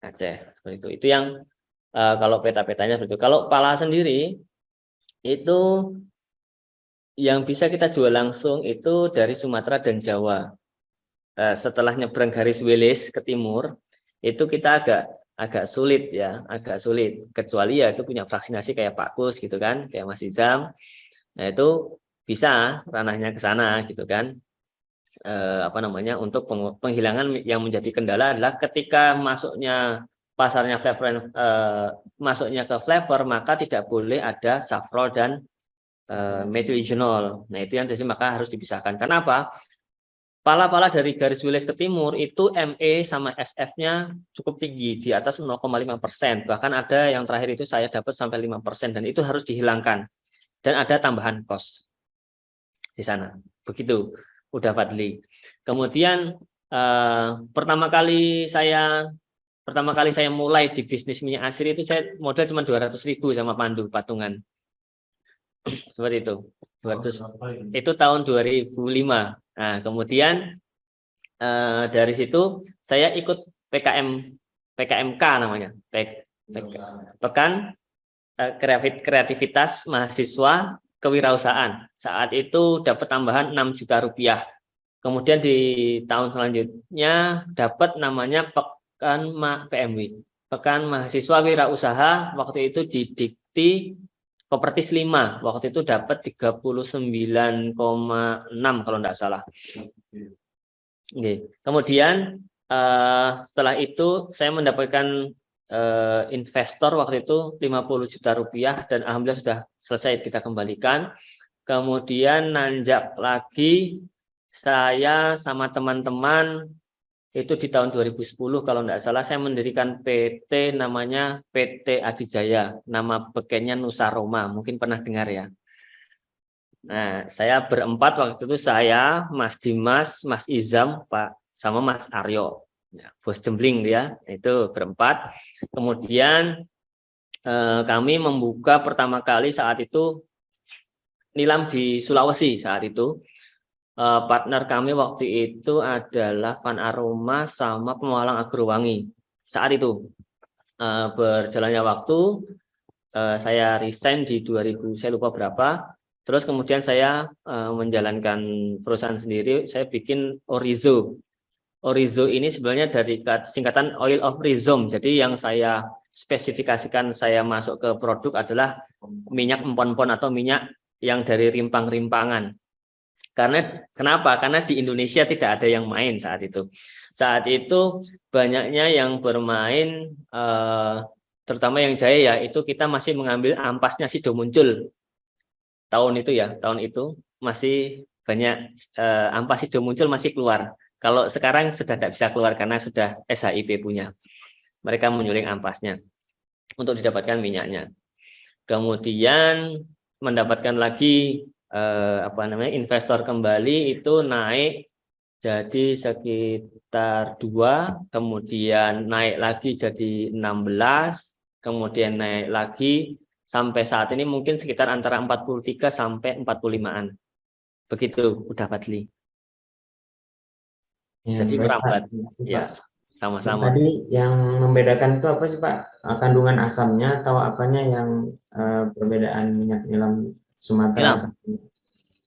Aceh. Seperti itu. Itu yang kalau peta-petanya seperti itu. Kalau pala sendiri itu yang bisa kita jual langsung itu dari Sumatera dan Jawa. Setelah nyebrang garis Wilis ke timur, itu kita agak sulit ya, agak sulit. Kecuali ya itu punya vaksinasi kayak Pak Kus gitu kan, kayak Mas Izam. Nah itu bisa ranahnya ke sana gitu kan. Untuk penghilangan yang menjadi kendala adalah ketika masuknya pasarnya flavor, masuknya ke flavor, maka tidak boleh ada saffron dan methylenol. Nah itu yang jadi maka harus dipisahkan. Kenapa? Pala-pala dari garis Wilis ke timur itu ME sama SF-nya cukup tinggi, di atas 0,5%. Bahkan ada yang terakhir itu saya dapat sampai 5%, dan itu harus dihilangkan. Dan ada tambahan kos di sana. Begitu, udah Fadli. Kemudian pertama kali saya mulai di bisnis minyak asiri itu saya modal cuma 200.000 sama Pandu patungan. Seperti itu. 200 itu tahun 2005. Nah, kemudian dari situ saya ikut PKMK namanya, Pekan Kreativitas Mahasiswa Kewirausahaan. Saat itu dapat tambahan 6 juta rupiah. Kemudian di tahun selanjutnya dapat namanya PMW, Pekan Mahasiswa Wirausaha. Waktu itu di Dikti Kopertis 5, waktu itu dapat 39,6 kalau tidak salah. Kemudian setelah itu saya mendapatkan investor waktu itu 50 juta rupiah, dan alhamdulillah sudah selesai kita kembalikan. Kemudian nanjak lagi saya sama teman-teman itu di tahun 2010 kalau tidak salah, saya mendirikan PT namanya PT Adijaya, nama bekennya Nusaroma, mungkin pernah dengar ya. Nah, saya berempat waktu itu, saya, Mas Dimas, Mas Izam, Pak, sama Mas Aryo, ya, bos jembling dia, itu berempat. Kemudian kami membuka pertama kali saat itu nilam di Sulawesi saat itu. Partner kami waktu itu adalah Van Aroma sama Pemalang Agrowangi. Saat itu berjalannya waktu, saya resign di 2000, saya lupa berapa. Terus kemudian saya menjalankan perusahaan sendiri. Saya bikin Orizo. Orizo ini sebenarnya dari singkatan Oil of Rhizome. Jadi yang saya spesifikasikan saya masuk ke produk adalah minyak empon-empon atau minyak yang dari rimpang-rimpangan. Kenapa? Karena di Indonesia tidak ada yang main saat itu. Saat itu banyaknya yang bermain, terutama yang jaya ya, itu kita masih mengambil ampasnya Sido Muncul. Tahun itu masih banyak ampas Sido Muncul masih keluar. Kalau sekarang sudah tidak bisa keluar karena sudah SHIP punya. Mereka menyuling ampasnya untuk didapatkan minyaknya. Kemudian mendapatkan lagi investor kembali itu naik jadi sekitar 2, kemudian naik lagi jadi 16, kemudian naik lagi sampai saat ini mungkin sekitar antara 43 sampai 45-an. Begitu udah Fadli. Ya, Jadi baik, Pak. merambat. Terima kasih, Pak. Ya, sama-sama. Tadi yang membedakan itu apa sih Pak? Kandungan asamnya atau apanya yang perbedaan minyak nilam Sumatera? Nilam. sama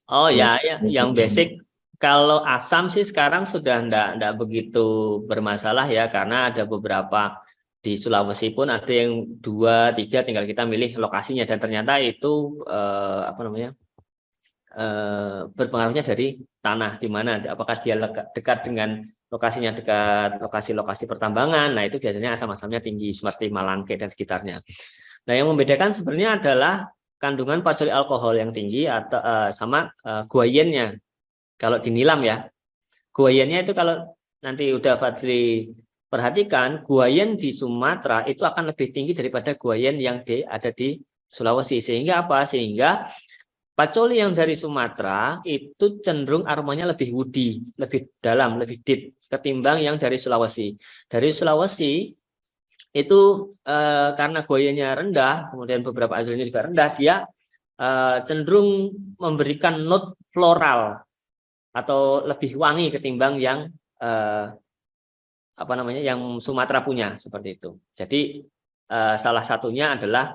Oh ya, Sulawesi? yang basic. Kalau asam sih sekarang sudah enggak begitu bermasalah ya, karena ada beberapa di Sulawesi pun ada yang 2, 3, tinggal kita milih lokasinya, dan ternyata itu berpengaruhnya dari tanah di mana, apakah dia dekat dengan lokasinya, dekat lokasi-lokasi pertambangan. Nah itu biasanya asam-asamnya tinggi seperti Malangke dan sekitarnya. Nah yang membedakan sebenarnya adalah kandungan pacoli alkohol yang tinggi atau sama guayennya. Kalau di nilam ya, guayennya itu kalau nanti udah Fadli perhatikan, guayen di Sumatera itu akan lebih tinggi daripada guayen yang ada di Sulawesi. Sehingga apa? Sehingga pacoli yang dari Sumatera itu cenderung aromanya lebih woody, lebih dalam, lebih deep ketimbang yang dari Sulawesi. Dari Sulawesi itu karena guayennya rendah, kemudian beberapa azulnya juga rendah, dia cenderung memberikan note floral atau lebih wangi ketimbang yang yang Sumatera punya, seperti itu. Jadi salah satunya adalah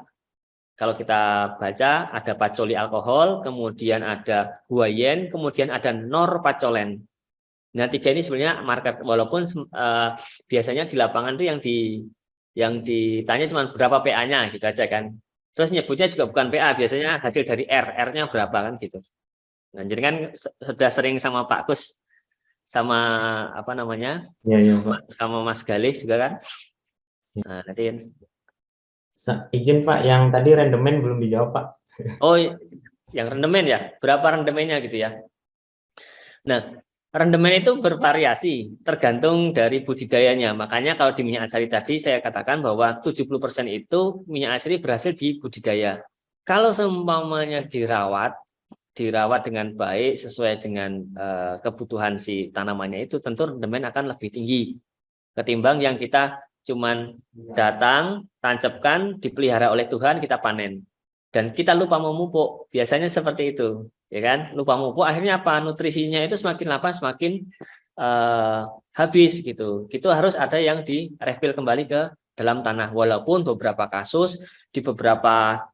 kalau kita baca ada pacoli alkohol, kemudian ada guayen, kemudian ada norpacolen. Nah 3 ini sebenarnya market, walaupun biasanya di lapangan itu yang ditanya cuma berapa PA-nya gitu aja kan. Terus nyebutnya juga bukan PA, biasanya hasil dari R-nya berapa kan gitu. Nah, jadi kan sudah sering sama Pak Kus, sama Ya, Pak. sama Mas Galih juga kan. Nah, nanti Izin Pak, yang tadi rendemen belum dijawab Pak. oh, yang rendemen ya, berapa rendemennya gitu ya. Nah, rendemen itu bervariasi tergantung dari budidayanya. Makanya kalau di minyak asari tadi saya katakan bahwa 70% itu minyak asari berhasil di budidaya. Kalau seumpamanya dirawat dengan baik sesuai dengan kebutuhan si tanamannya, itu tentu rendemen akan lebih tinggi ketimbang yang kita cuman datang, tancapkan, dipelihara oleh Tuhan, kita panen. Dan kita lupa memupuk, biasanya seperti itu, ya kan? Lupa memupuk, akhirnya apa? Nutrisinya itu semakin lama semakin habis gitu. Itu harus ada yang direfill kembali ke dalam tanah. Walaupun beberapa kasus di beberapa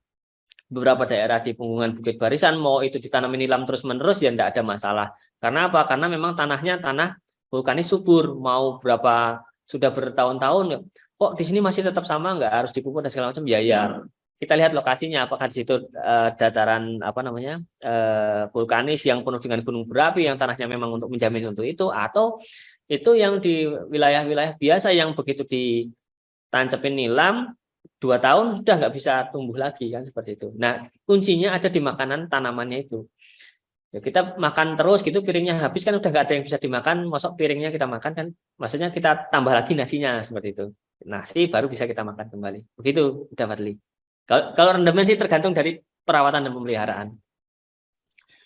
daerah di Punggungan Bukit Barisan mau itu ditanami nilam terus-menerus ya tidak ada masalah. Karena apa? Karena memang tanahnya tanah vulkanis subur, mau sudah bertahun-tahun kok di sini masih tetap sama, nggak harus dipupuk dan segala macam. Ya. Kita lihat lokasinya, apakah di situ dataran vulkanis yang penuh dengan gunung berapi yang tanahnya memang untuk menjamin untuk itu, atau itu yang di wilayah-wilayah biasa yang begitu ditancepin nilam 2 tahun sudah nggak bisa tumbuh lagi kan, seperti itu. Nah kuncinya ada di makanan tanamannya itu. Ya, kita makan terus gitu, piringnya habis kan udah nggak ada yang bisa dimakan, masuk piringnya kita makan kan, maksudnya kita tambah lagi nasinya, seperti itu. Nasi baru bisa kita makan kembali. Begitu udah Fadli. Kalau rendemen sih tergantung dari perawatan dan pemeliharaan.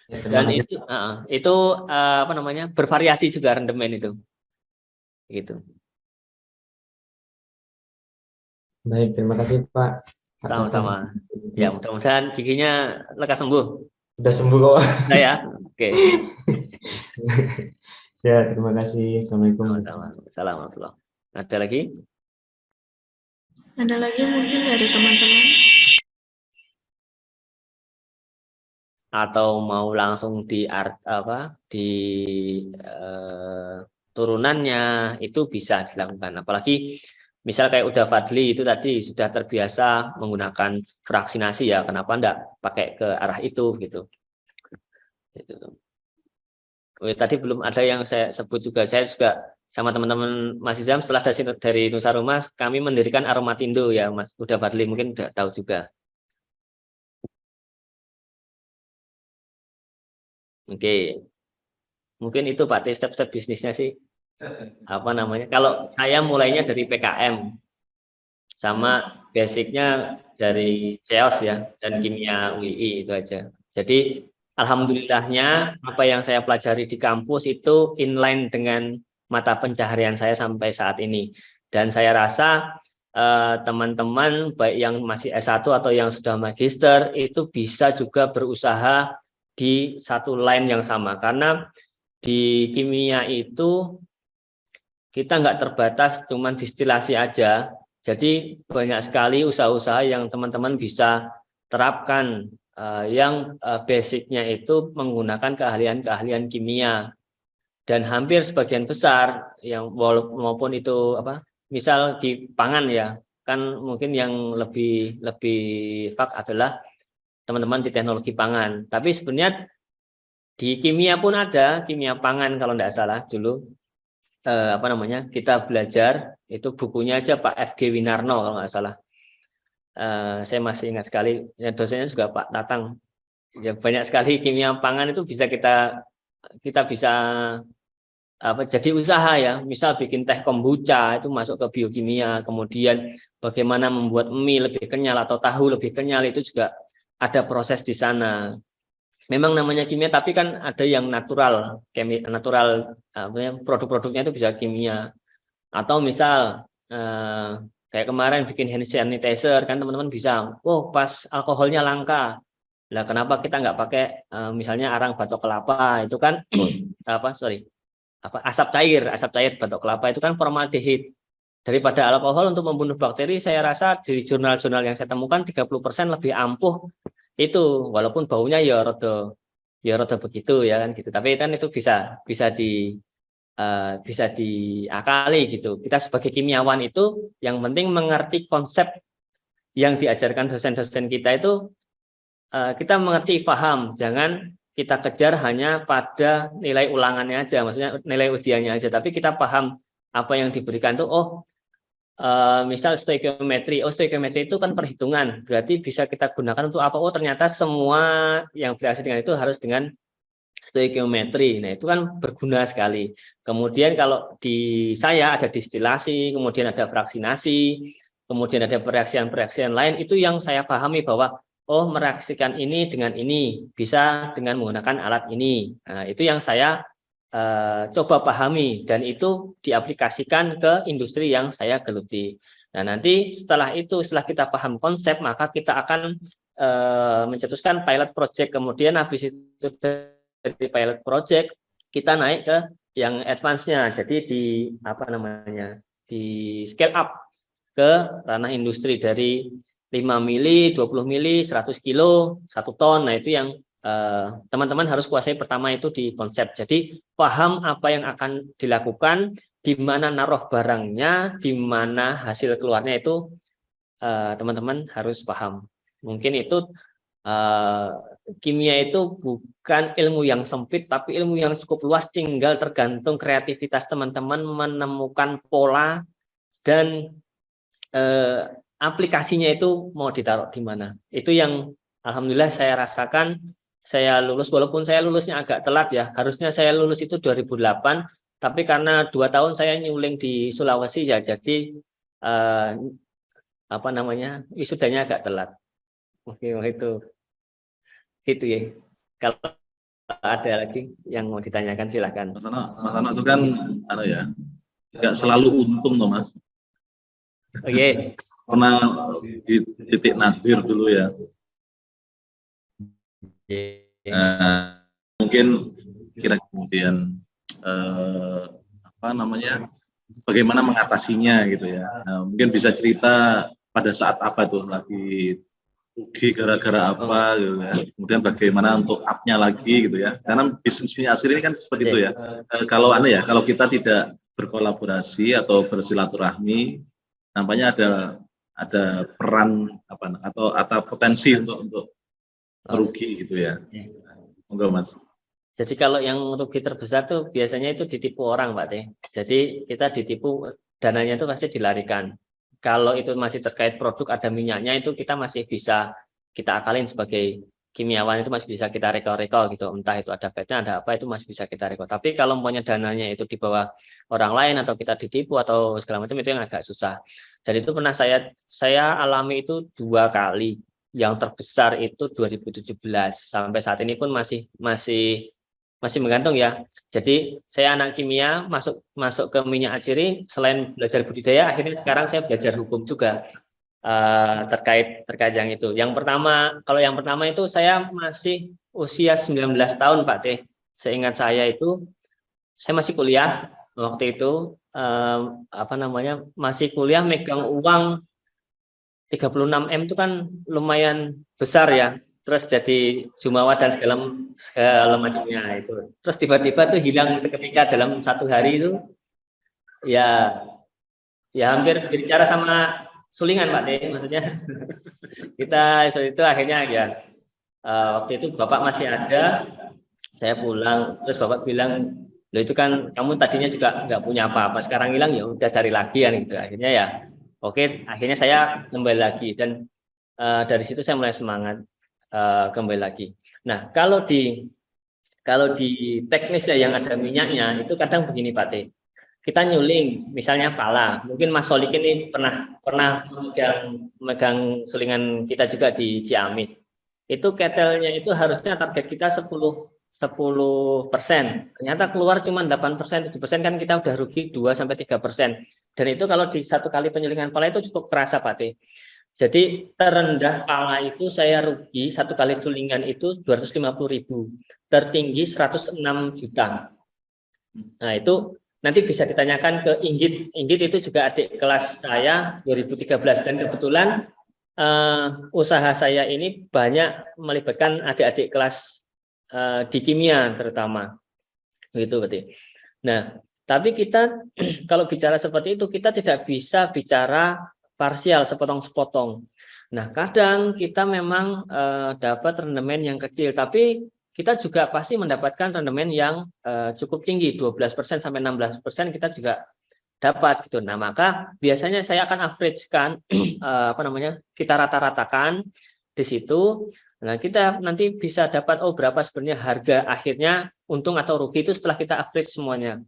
Ya, Dan itu bervariasi juga rendemen itu. Gitu. Baik, terima kasih Pak. Sama-sama. Ya, mudah-mudahan giginya lekas sembuh. Udah sembuh kok. Nah, ya. Oke. Ya, terima kasih. Assalamualaikum. Assalamualaikum. Ada lagi? Ada lagi mungkin dari teman-teman? Atau mau langsung di turunannya itu bisa dilakukan. Apalagi misal kayak udah Fadli itu tadi sudah terbiasa menggunakan fraksinasi ya, kenapa enggak pakai ke arah itu gitu. Tadi belum ada yang saya sebut juga, saya juga sama teman-teman Mas Izam setelah dari Nusa Rumah kami mendirikan Aromatindo ya Mas, udah Fadli mungkin udah tahu juga. Oke. Mungkin itu Pak, step-step bisnisnya sih. Kalau saya mulainya dari PKM. Sama basicnya dari CEOS ya, dan kimia UI itu aja. Jadi alhamdulillahnya apa yang saya pelajari di kampus itu inline dengan mata pencaharian saya sampai saat ini. Dan saya rasa teman-teman baik yang masih S1 atau yang sudah magister itu bisa juga berusaha di satu line yang sama, karena di kimia itu kita nggak terbatas cuman distilasi aja. Jadi banyak sekali usaha-usaha yang teman-teman bisa terapkan yang basicnya itu menggunakan keahlian-keahlian kimia. Dan hampir sebagian besar yang maupun itu misal di pangan ya, kan mungkin yang lebih fak adalah teman-teman di teknologi pangan. Tapi sebenarnya di kimia pun ada kimia pangan kalau tidak salah dulu kita belajar itu bukunya aja Pak F.G. Winarno kalau nggak salah. Saya masih ingat sekali, ya, dosennya juga Pak Tatang. Ya, banyak sekali kimia pangan itu bisa kita bisa jadi usaha ya, misal bikin teh kombucha itu masuk ke biokimia, kemudian bagaimana membuat mie lebih kenyal atau tahu lebih kenyal itu juga ada proses di sana. Memang namanya kimia, tapi kan ada yang natural, produk-produknya itu bisa kimia. Atau misal kayak kemarin bikin hand sanitizer kan teman-teman bisa, pas alkoholnya langka, lah kenapa kita nggak pakai misalnya arang batok kelapa itu kan asap cair batok kelapa itu kan formaldehid. Daripada alkohol untuk membunuh bakteri, saya rasa di jurnal-jurnal yang saya temukan 30% lebih ampuh itu, walaupun baunya ya rada begitu ya kan gitu. Tapi kan itu bisa diakali gitu. Kita sebagai kimiawan itu yang penting mengerti konsep yang diajarkan dosen-dosen kita itu, kita mengerti, paham, jangan kita kejar hanya pada nilai ulangannya aja, maksudnya nilai ujiannya aja, tapi kita paham apa yang diberikan tuh. Misal stoikiometri, stoikiometri itu kan perhitungan, berarti bisa kita gunakan untuk apa? Ternyata semua yang berhasil dengan itu harus dengan stoikiometri. Nah, itu kan berguna sekali. Kemudian kalau di saya ada distilasi, kemudian ada fraksinasi, kemudian ada pereaksian-pereaksian lain, itu yang saya pahami bahwa mereaksikan ini dengan ini bisa dengan menggunakan alat ini. Nah, itu yang saya coba pahami, dan itu diaplikasikan ke industri yang saya geluti. Nah, nanti setelah kita paham konsep, maka kita akan mencetuskan pilot project. Kemudian habis itu dari pilot project kita naik ke yang advance-nya. Jadi di scale up ke ranah industri dari 5 mili, 20 mili, 100 kilo, 1 ton. Nah, itu yang teman-teman harus kuasai pertama itu di konsep. Jadi paham apa yang akan dilakukan, di mana naruh barangnya, di mana hasil keluarnya itu teman-teman harus paham. Mungkin itu kimia itu bukan ilmu yang sempit, tapi ilmu yang cukup luas, tinggal tergantung kreativitas teman-teman menemukan pola dan aplikasinya itu mau ditaruh di mana. Itu yang alhamdulillah saya rasakan. Saya lulus, walaupun saya lulusnya agak telat ya, harusnya saya lulus itu 2008, tapi karena 2 tahun saya nyuling di Sulawesi ya, jadi wisudanya agak telat. Oke, itu ya. Kalau ada lagi yang mau ditanyakan silahkan. Mas Ano itu kan nggak selalu untung loh Mas. Oke. Pernah di titik nadir dulu ya. Mungkin kira kemudian bagaimana mengatasinya gitu ya. Mungkin bisa cerita pada saat apa tuh lagi rugi gara-gara apa gitu ya. Kemudian bagaimana untuk up-nya lagi gitu ya. Karena bisnis minyak asiri ini kan seperti itu ya. Kalau kita tidak berkolaborasi atau bersilaturahmi, nampaknya ada peran atau potensi untuk merugi gitu ya. Enggak Mas. Jadi kalau yang rugi terbesar tuh biasanya itu ditipu orang Pak Teh. Jadi kita ditipu, dananya itu pasti dilarikan. Kalau itu masih terkait produk ada minyaknya, itu kita masih bisa kita akalin sebagai kimiawan, itu masih bisa kita recall gitu. Entah itu ada petnya, ada apa, itu masih bisa kita recall. Tapi kalau umpamanya dananya itu di bawah orang lain atau kita ditipu atau segala macam, itu yang agak susah. Dan itu pernah saya alami itu 2 kali. yang terbesar itu 2017. Sampai saat ini pun masih menggantung ya. Jadi saya anak kimia masuk ke minyak atsiri, selain belajar budidaya, akhirnya sekarang saya belajar hukum juga terkait yang itu. Kalau yang pertama itu saya masih usia 19 tahun Pak Teh. Seingat saya itu saya masih kuliah waktu itu, masih kuliah, megang uang 36 M itu kan lumayan besar ya. Terus jadi jumawa dan segala macamnya itu. Terus tiba-tiba tuh hilang seketika dalam 1 hari itu. Ya hampir bicara sama sulingan Pak Teh, maksudnya. Kita itu akhirnya ya waktu itu Bapak masih ada, saya pulang, terus Bapak bilang, loh itu kan kamu tadinya juga nggak punya apa-apa, sekarang hilang ya udah cari lagi kan gitu. Akhirnya ya oke, akhirnya saya kembali lagi, dan dari situ saya mulai semangat kembali lagi. Nah, kalau di teknisnya yang ada minyaknya itu kadang begini Pak Teh. Kita nyuling misalnya pala, mungkin Mas Solik ini pernah megang sulingan kita juga di Ciamis. Itu ketelnya itu harusnya target kita 10%. Ternyata keluar cuma 8%, 7% kan kita udah rugi 2-3%. Dan itu kalau di 1 kali penyulingan pala itu cukup kerasa Pak Teh. Jadi terendah pala itu saya rugi 1 kali sulingan itu 250.000, tertinggi 106 juta. Nah itu nanti bisa ditanyakan ke Inggit. Inggit itu juga adik kelas saya 2013, dan kebetulan usaha saya ini banyak melibatkan adik-adik kelas di kimia terutama, begitu berarti. Nah, tapi kita kalau bicara seperti itu kita tidak bisa bicara parsial, sepotong-sepotong. Nah, kadang kita memang dapat rendemen yang kecil, tapi kita juga pasti mendapatkan rendemen yang cukup tinggi, 12% sampai 16% kita juga dapat gitu. Nah, maka biasanya saya akan average-kan kita rata-ratakan di situ. Nah, kita nanti bisa dapat berapa sebenarnya harga akhirnya, untung atau rugi itu setelah kita average semuanya.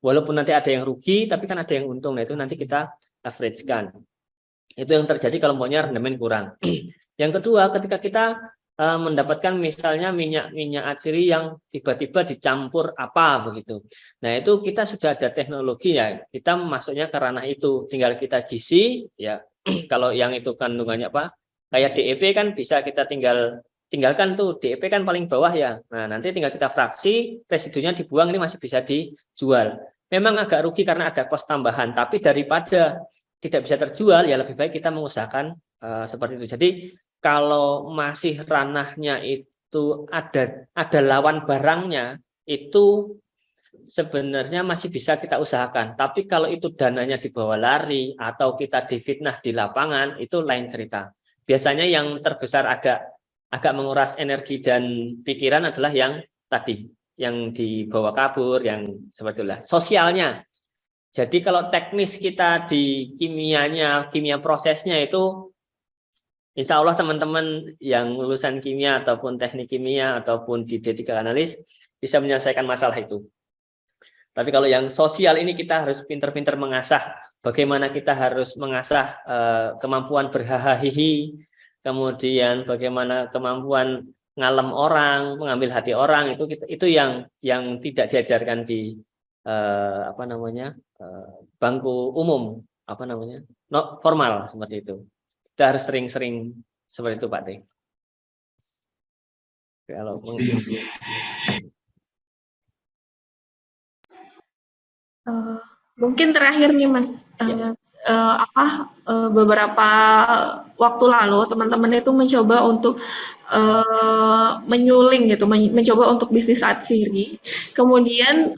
Walaupun nanti ada yang rugi, tapi kan ada yang untung. Nah, itu nanti kita average-kan. Itu yang terjadi kalau maunya rendemen kurang. Yang kedua, ketika kita mendapatkan misalnya minyak atsiri yang tiba-tiba dicampur apa begitu. Nah, itu kita sudah ada teknologi ya. Kita masuknya ke ranah itu, tinggal kita GC ya. Kalau yang itu kandungannya apa? Kayak DEP kan bisa kita tinggalkan tuh, DEP kan paling bawah ya. Nah, nanti tinggal kita fraksi, residunya dibuang, ini masih bisa dijual. Memang agak rugi karena ada kos tambahan, tapi daripada tidak bisa terjual ya lebih baik kita mengusahakan seperti itu. Jadi kalau masih ranahnya itu ada lawan barangnya, itu sebenarnya masih bisa kita usahakan. Tapi kalau itu dananya dibawa lari atau kita difitnah di lapangan, itu lain cerita. Biasanya yang terbesar agak menguras energi dan pikiran adalah yang tadi, yang dibawa kabur, yang sebetulnya sosialnya. Jadi kalau teknis kita di kimia prosesnya itu, insya Allah teman-teman yang lulusan kimia ataupun teknik kimia ataupun di D3 analis bisa menyelesaikan masalah itu. Tapi kalau yang sosial ini kita harus pinter-pinter mengasah bagaimana kita harus mengasah kemampuan berhahahihi, kemudian bagaimana kemampuan ngalem orang, mengambil hati orang, itu yang tidak diajarkan di bangku umum, formal seperti itu. Kita harus sering-sering seperti itu Pak Teh. Kalau mungkin terakhir nih Mas, beberapa waktu lalu teman-teman itu mencoba untuk menyuling gitu, mencoba untuk bisnis atsiri. Kemudian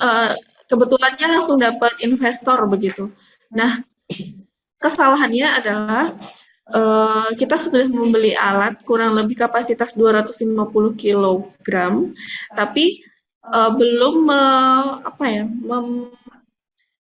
kebetulannya langsung dapat investor begitu. Nah, kesalahannya adalah kita sudah membeli alat kurang lebih kapasitas 250 kg, tapi belum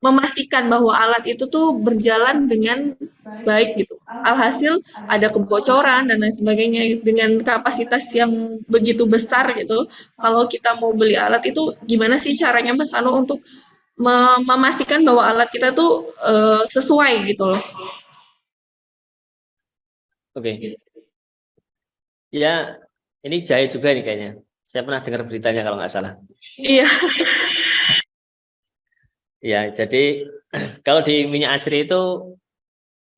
memastikan bahwa alat itu tuh berjalan dengan baik gitu. Alhasil ada kebocoran dan lain sebagainya dengan kapasitas yang begitu besar gitu. Kalau kita mau beli alat itu gimana sih caranya Mas Ano untuk memastikan bahwa alat kita tuh sesuai gitu loh. Oke. Ya, ini jahe juga nih kayaknya. Saya pernah dengar beritanya kalau nggak salah. Iya. Ya, jadi kalau di minyak asri itu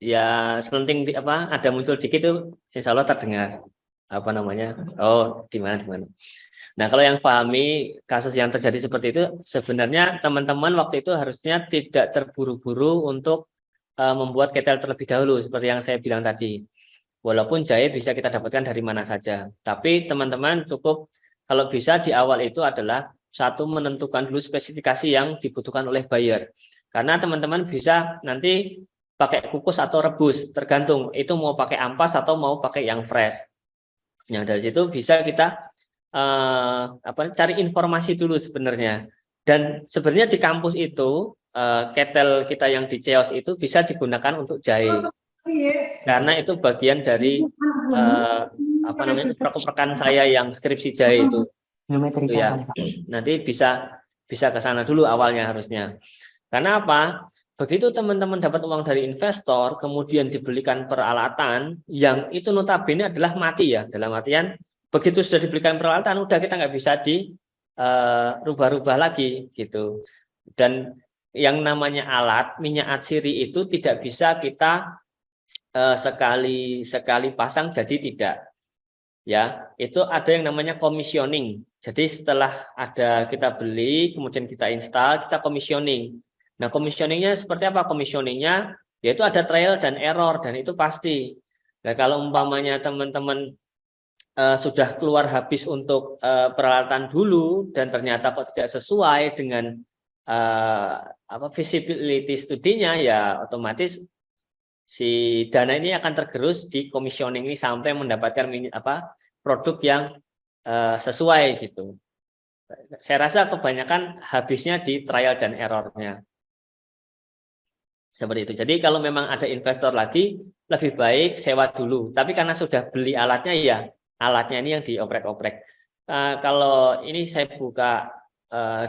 ya selenting ada muncul dikit itu insya Allah terdengar apa namanya. Oh, di mana. Nah, kalau yang pahami kasus yang terjadi seperti itu, sebenarnya teman-teman waktu itu harusnya tidak terburu-buru untuk membuat ketel terlebih dahulu seperti yang saya bilang tadi. Walaupun jahe bisa kita dapatkan dari mana saja, tapi teman-teman cukup kalau bisa di awal itu adalah satu menentukan dulu spesifikasi yang dibutuhkan oleh buyer. Karena teman-teman bisa nanti pakai kukus atau rebus, tergantung itu mau pakai ampas atau mau pakai yang fresh. Nah, dari situ bisa kita cari informasi dulu sebenarnya. Dan sebenarnya di kampus itu ketel kita yang di Ceos itu bisa digunakan untuk jahe. Karena itu bagian dari uprek-uprekan saya yang skripsi jahe itu ya. Nanti bisa ke sana dulu awalnya harusnya. Karena apa? Begitu teman-teman dapat uang dari investor, kemudian dibelikan peralatan yang itu notabene adalah mati ya. Dalam artian begitu sudah dibelikan peralatan, udah kita nggak bisa dirubah-rubah lagi gitu. Dan yang namanya alat minyak atsiri itu tidak bisa kita sekali pasang jadi tidak ya, itu ada yang namanya commissioning. Jadi setelah kita beli kemudian kita install, kita commissioning. Nah, commissioningnya seperti apa? Commissioningnya yaitu ada trial dan error, dan itu pasti. Nah, kalau umpamanya teman-teman sudah keluar habis untuk peralatan dulu dan ternyata kok tidak sesuai dengan feasibility studinya, ya otomatis si dana ini akan tergerus di commissioning ini sampai mendapatkan produk yang sesuai gitu. Saya rasa kebanyakan habisnya di trial dan errornya. Seperti itu. Jadi kalau memang ada investor lagi, lebih baik sewa dulu. Tapi karena sudah beli alatnya, ya alatnya ini yang dioprek-oprek. Kalau ini saya buka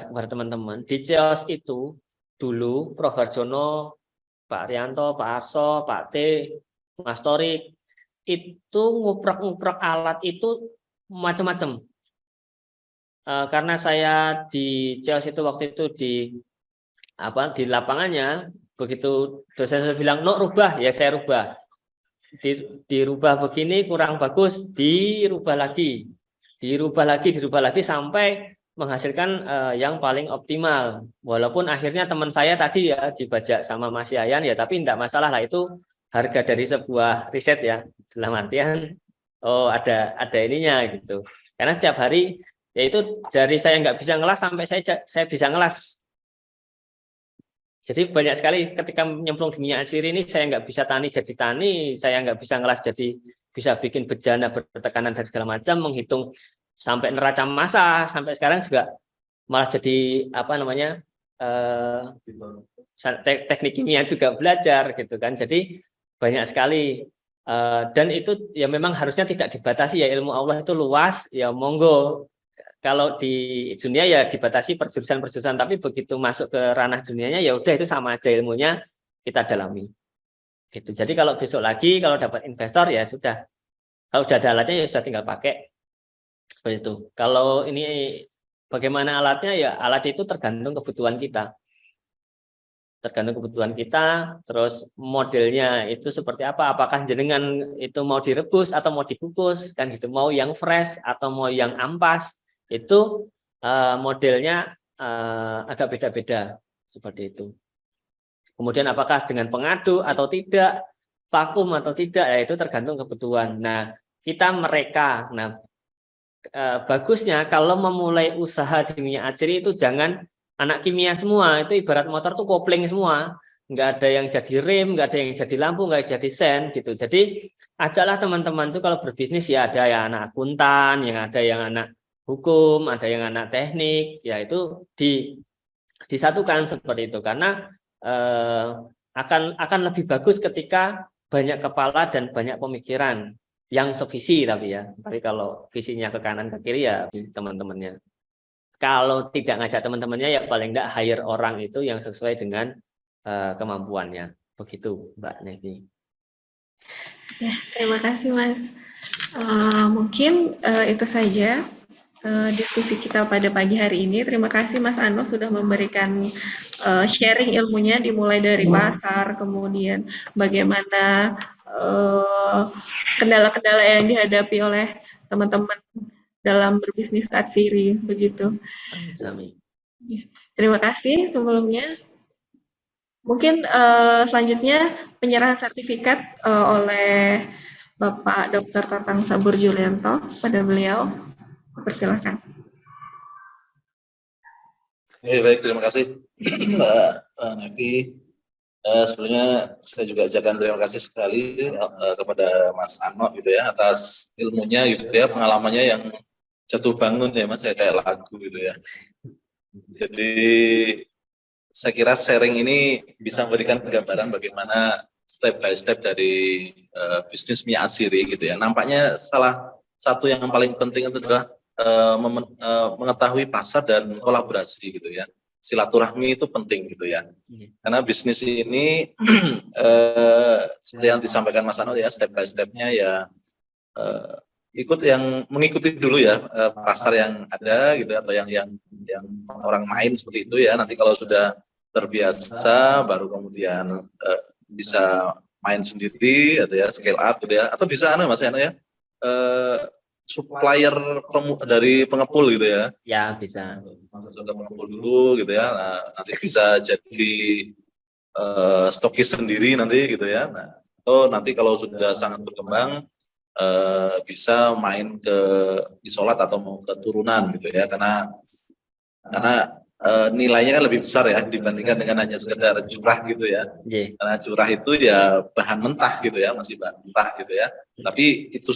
kepada teman-teman, di Ceos itu dulu Prof. Harjono, Pak Rianto, Pak Arso, Pak T, Mas Torik, itu nguprek-nguprek alat itu macam-macam. Karena saya di Ceos itu waktu itu di lapangannya, begitu dosen saya bilang, "No, rubah," ya saya rubah. Dirubah begini kurang bagus, dirubah lagi sampai menghasilkan yang paling optimal. Walaupun akhirnya teman saya tadi ya dibajak sama Mas Yayan ya, tapi tidak masalah lah, itu harga dari sebuah riset ya. Dalam artian ada ininya gitu. Karena setiap hari yaitu dari saya nggak bisa ngelas sampai saya bisa ngelas. Jadi banyak sekali ketika nyemplung di minyak atsiri ini, saya nggak bisa tani jadi tani, saya nggak bisa ngelas jadi bisa bikin bejana bertekanan dan segala macam, menghitung sampai neraca massa, sampai sekarang juga malah jadi teknik kimia juga belajar gitu kan. Jadi banyak sekali dan itu ya memang harusnya tidak dibatasi ya, ilmu Allah itu luas ya, monggo. Kalau di dunia ya dibatasi perjurusan-perjurusan, tapi begitu masuk ke ranah dunianya ya udah itu sama aja ilmunya kita dalami. Gitu. Jadi kalau besok lagi kalau dapat investor ya sudah. Kalau sudah ada alatnya ya sudah tinggal pakai. Seperti itu. Kalau ini bagaimana alatnya ya, alat itu tergantung kebutuhan kita. Terus modelnya itu seperti apa? Apakah jenengan itu mau direbus atau mau dikukus kan gitu, mau yang fresh atau mau yang ampas. Itu modelnya agak beda-beda seperti itu. Kemudian apakah dengan pengaduk atau tidak, vakum atau tidak, ya itu tergantung kebutuhan. Nah, bagusnya kalau memulai usaha di minyak atsiri itu jangan anak kimia semua, itu ibarat motor tuh kopling semua, nggak ada yang jadi rem, nggak ada yang jadi lampu, nggak jadi sen gitu. Jadi ajaklah teman-teman tuh kalau berbisnis ya ada yang anak akuntan, yang ada yang anak hukum, ada yang anak teknik, ya itu disatukan seperti itu, karena akan lebih bagus ketika banyak kepala dan banyak pemikiran yang sevisi tapi kalau visinya ke kanan ke kiri ya teman-temannya. Kalau tidak ngajak teman-temannya ya paling tidak hire orang itu yang sesuai dengan kemampuannya. Begitu Mbak Nevi. Ya, terima kasih Mas. Mungkin itu saja diskusi kita pada pagi hari ini. Terima kasih Mas Ano sudah memberikan sharing ilmunya dimulai dari pasar, kemudian bagaimana kendala-kendala yang dihadapi oleh teman-teman dalam berbisnis atsiri begitu. Sami. Terima kasih sebelumnya. Mungkin selanjutnya penyerahan sertifikat oleh Bapak Dr. Tatang Sabur Julianto pada beliau. Persilahkan. Baik, terima kasih Mbak Nevi. Sebelumnya saya juga ucapkan terima kasih sekali kepada Mas Ano gitu ya atas ilmunya gitu ya, pengalamannya yang jatuh bangun ya Mas, kayak lagu gitu ya. Jadi saya kira sharing ini bisa memberikan gambaran bagaimana step by step dari bisnis Mia Asiri gitu ya. Nampaknya salah satu yang paling penting itu adalah mengetahui pasar dan kolaborasi gitu ya. Silaturahmi itu penting gitu ya. Karena bisnis ini seperti yang disampaikan Mas Ano ya, step by stepnya ya mengikuti dulu ya pasar yang ada gitu atau yang orang main seperti itu ya. Nanti kalau sudah terbiasa baru kemudian bisa main sendiri atau ya scale up gitu ya, atau bisa Mas Ano ya supplier dari pengepul gitu ya. Ya, bisa. Sudah pengepul dulu gitu ya. Nah, nanti bisa jadi stokis sendiri nanti gitu ya. Nah, atau nanti kalau sudah sangat berkembang bisa main ke isolat atau mau ke turunan gitu ya, karena nilainya kan lebih besar ya dibandingkan dengan hanya sekedar curah gitu ya. Karena curah itu ya bahan mentah gitu ya, masih bahan mentah gitu ya. Tapi itu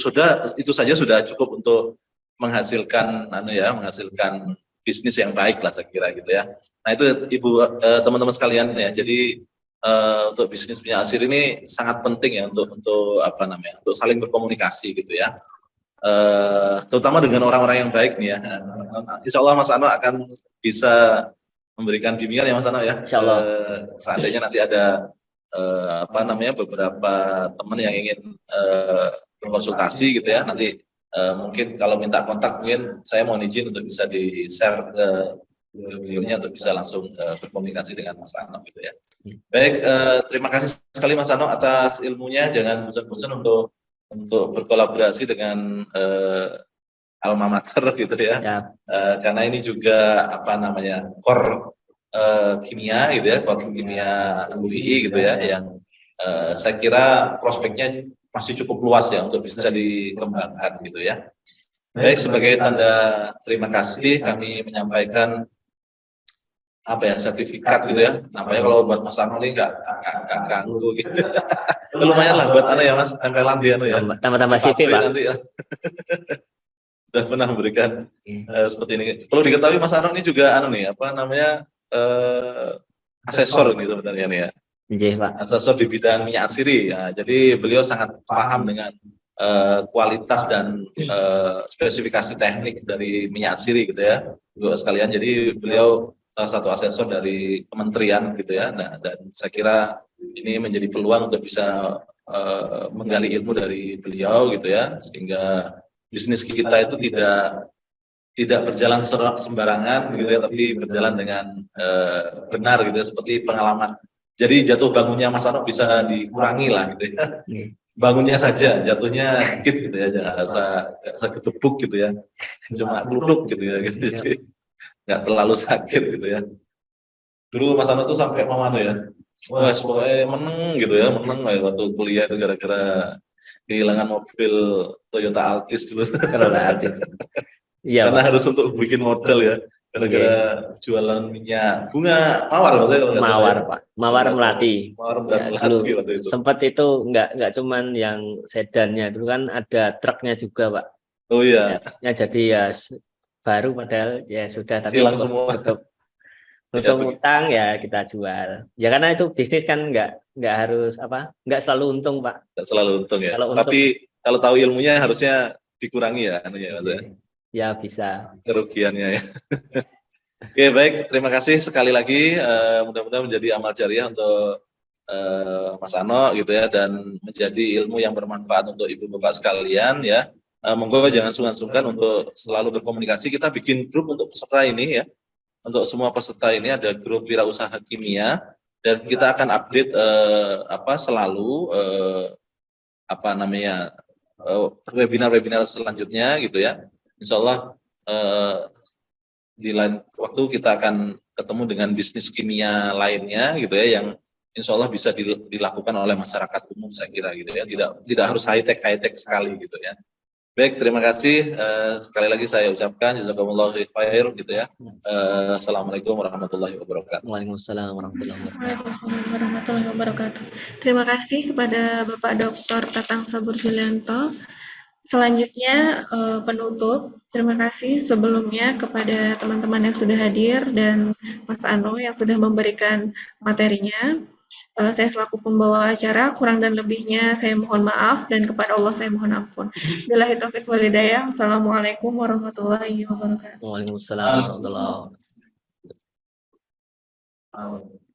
saja sudah cukup untuk menghasilkan menghasilkan bisnis yang baik lah saya kira gitu ya. Nah itu Ibu teman-teman sekalian ya. Jadi untuk bisnis Mia Asiri ini sangat penting ya untuk untuk saling berkomunikasi gitu ya. Terutama dengan orang-orang yang baik nih ya. Insya Allah Mas Ano akan bisa memberikan bimbingan ya Mas Ano ya. Insya Allah. Seandainya nanti ada beberapa teman yang ingin berkonsultasi gitu ya, nanti mungkin kalau minta kontak mungkin saya mohon izin untuk bisa di-share ke beliaunya untuk bisa langsung berkomunikasi dengan Mas Ano gitu ya. Baik, terima kasih sekali Mas Ano atas ilmunya. Jangan bosan-bosan untuk berkolaborasi dengan alma mater gitu ya. Karena ini juga core kimia gitu ya, core kimia UI gitu ya, yang saya kira prospeknya masih cukup luas ya untuk bisa dikembangkan gitu ya. Baik, sebagai tanda terima kasih kami menyampaikan sertifikat gitu ya. Nampaknya kalau buat Mas Ano ini nggak ganggu gitu. Lumayan lah buat ya Mas, tempelan dia ya. Tambah-tambah CV Pak. Nanti ya. Sudah pernah memberikan seperti ini. Perlu diketahui Mas Ano ini juga asesor nih sebenarnya nih ya. Iya Pak. Asesor di bidang minyak asiri ya. Jadi beliau sangat paham dengan kualitas dan spesifikasi teknik dari minyak asiri gitu ya. Ibu sekalian, jadi beliau salah satu asesor dari kementerian gitu ya. Nah, dan saya kira ini menjadi peluang untuk bisa menggali ilmu dari beliau gitu ya, sehingga bisnis kita itu tidak berjalan sembarangan gitu ya, tapi berjalan dengan benar gitu ya, seperti pengalaman. Jadi jatuh bangunnya Mas Ano bisa dikurangi lah gitu ya. Bangunnya saja, jatuhnya dikit gitu ya, jangan rasa ketepuk gitu ya, cuma keluduk gitu ya, gitu. Jadi nggak terlalu sakit gitu ya. Dulu Mas Ano tuh sampai mau ya, wah pokoknya meneng gitu ya, meneng waktu kuliah itu gara-gara kehilangan mobil Toyota Altis dulu. Iya, karena Pak. Harus untuk bikin modal ya, gara-gara jualan minyak bunga mawar maksudnya kalau mawar Pak, mawar melati. Mawar melati waktu itu. Sempat itu nggak cuman yang sedannya, dulu kan ada truknya juga Pak. Oh iya. Ya jadi ya baru padahal ya sudah, tapi hilang semua. Untuk utang ya kita jual. Ya karena itu bisnis kan nggak harus nggak selalu untung Pak. Nggak selalu untung ya. Tapi kalau tahu ilmunya harusnya dikurangi ya, maksudnya. Ya bisa. Kerugiannya ya. Oke baik, terima kasih sekali lagi. Mudah-mudahan menjadi amal jariah untuk Mas Ano gitu ya, dan menjadi ilmu yang bermanfaat untuk ibu bapak sekalian ya. Monggo jangan sungkan-sungkan untuk selalu berkomunikasi. Kita bikin grup untuk peserta ini ya. Untuk semua peserta ini ada grup wirausaha kimia, dan kita akan update selalu webinar-webinar selanjutnya gitu ya. Insya Allah di lain waktu kita akan ketemu dengan bisnis kimia lainnya gitu ya, yang insya Allah bisa dilakukan oleh masyarakat umum, saya kira gitu ya, tidak harus high tech sekali gitu ya. Baik, terima kasih sekali lagi saya ucapkan jazakumullahu khair gitu ya. Assalamualaikum warahmatullahi wabarakatuh. Waalaikumsalam warahmatullahi wabarakatuh. Waalaikumsalam warahmatullahi wabarakatuh. Terima kasih kepada Bapak Dr. Tatang Sabur Julianto. Selanjutnya penutup, terima kasih sebelumnya kepada teman-teman yang sudah hadir dan Mas Ano yang sudah memberikan materinya. Saya selaku pembawa acara, kurang dan lebihnya saya mohon maaf, dan kepada Allah saya mohon ampun. Billahi taufiq wal hidayah. Wassalamualaikum warahmatullahi wabarakatuh. Waalaikumsalam warahmatullahi wabarakatuh.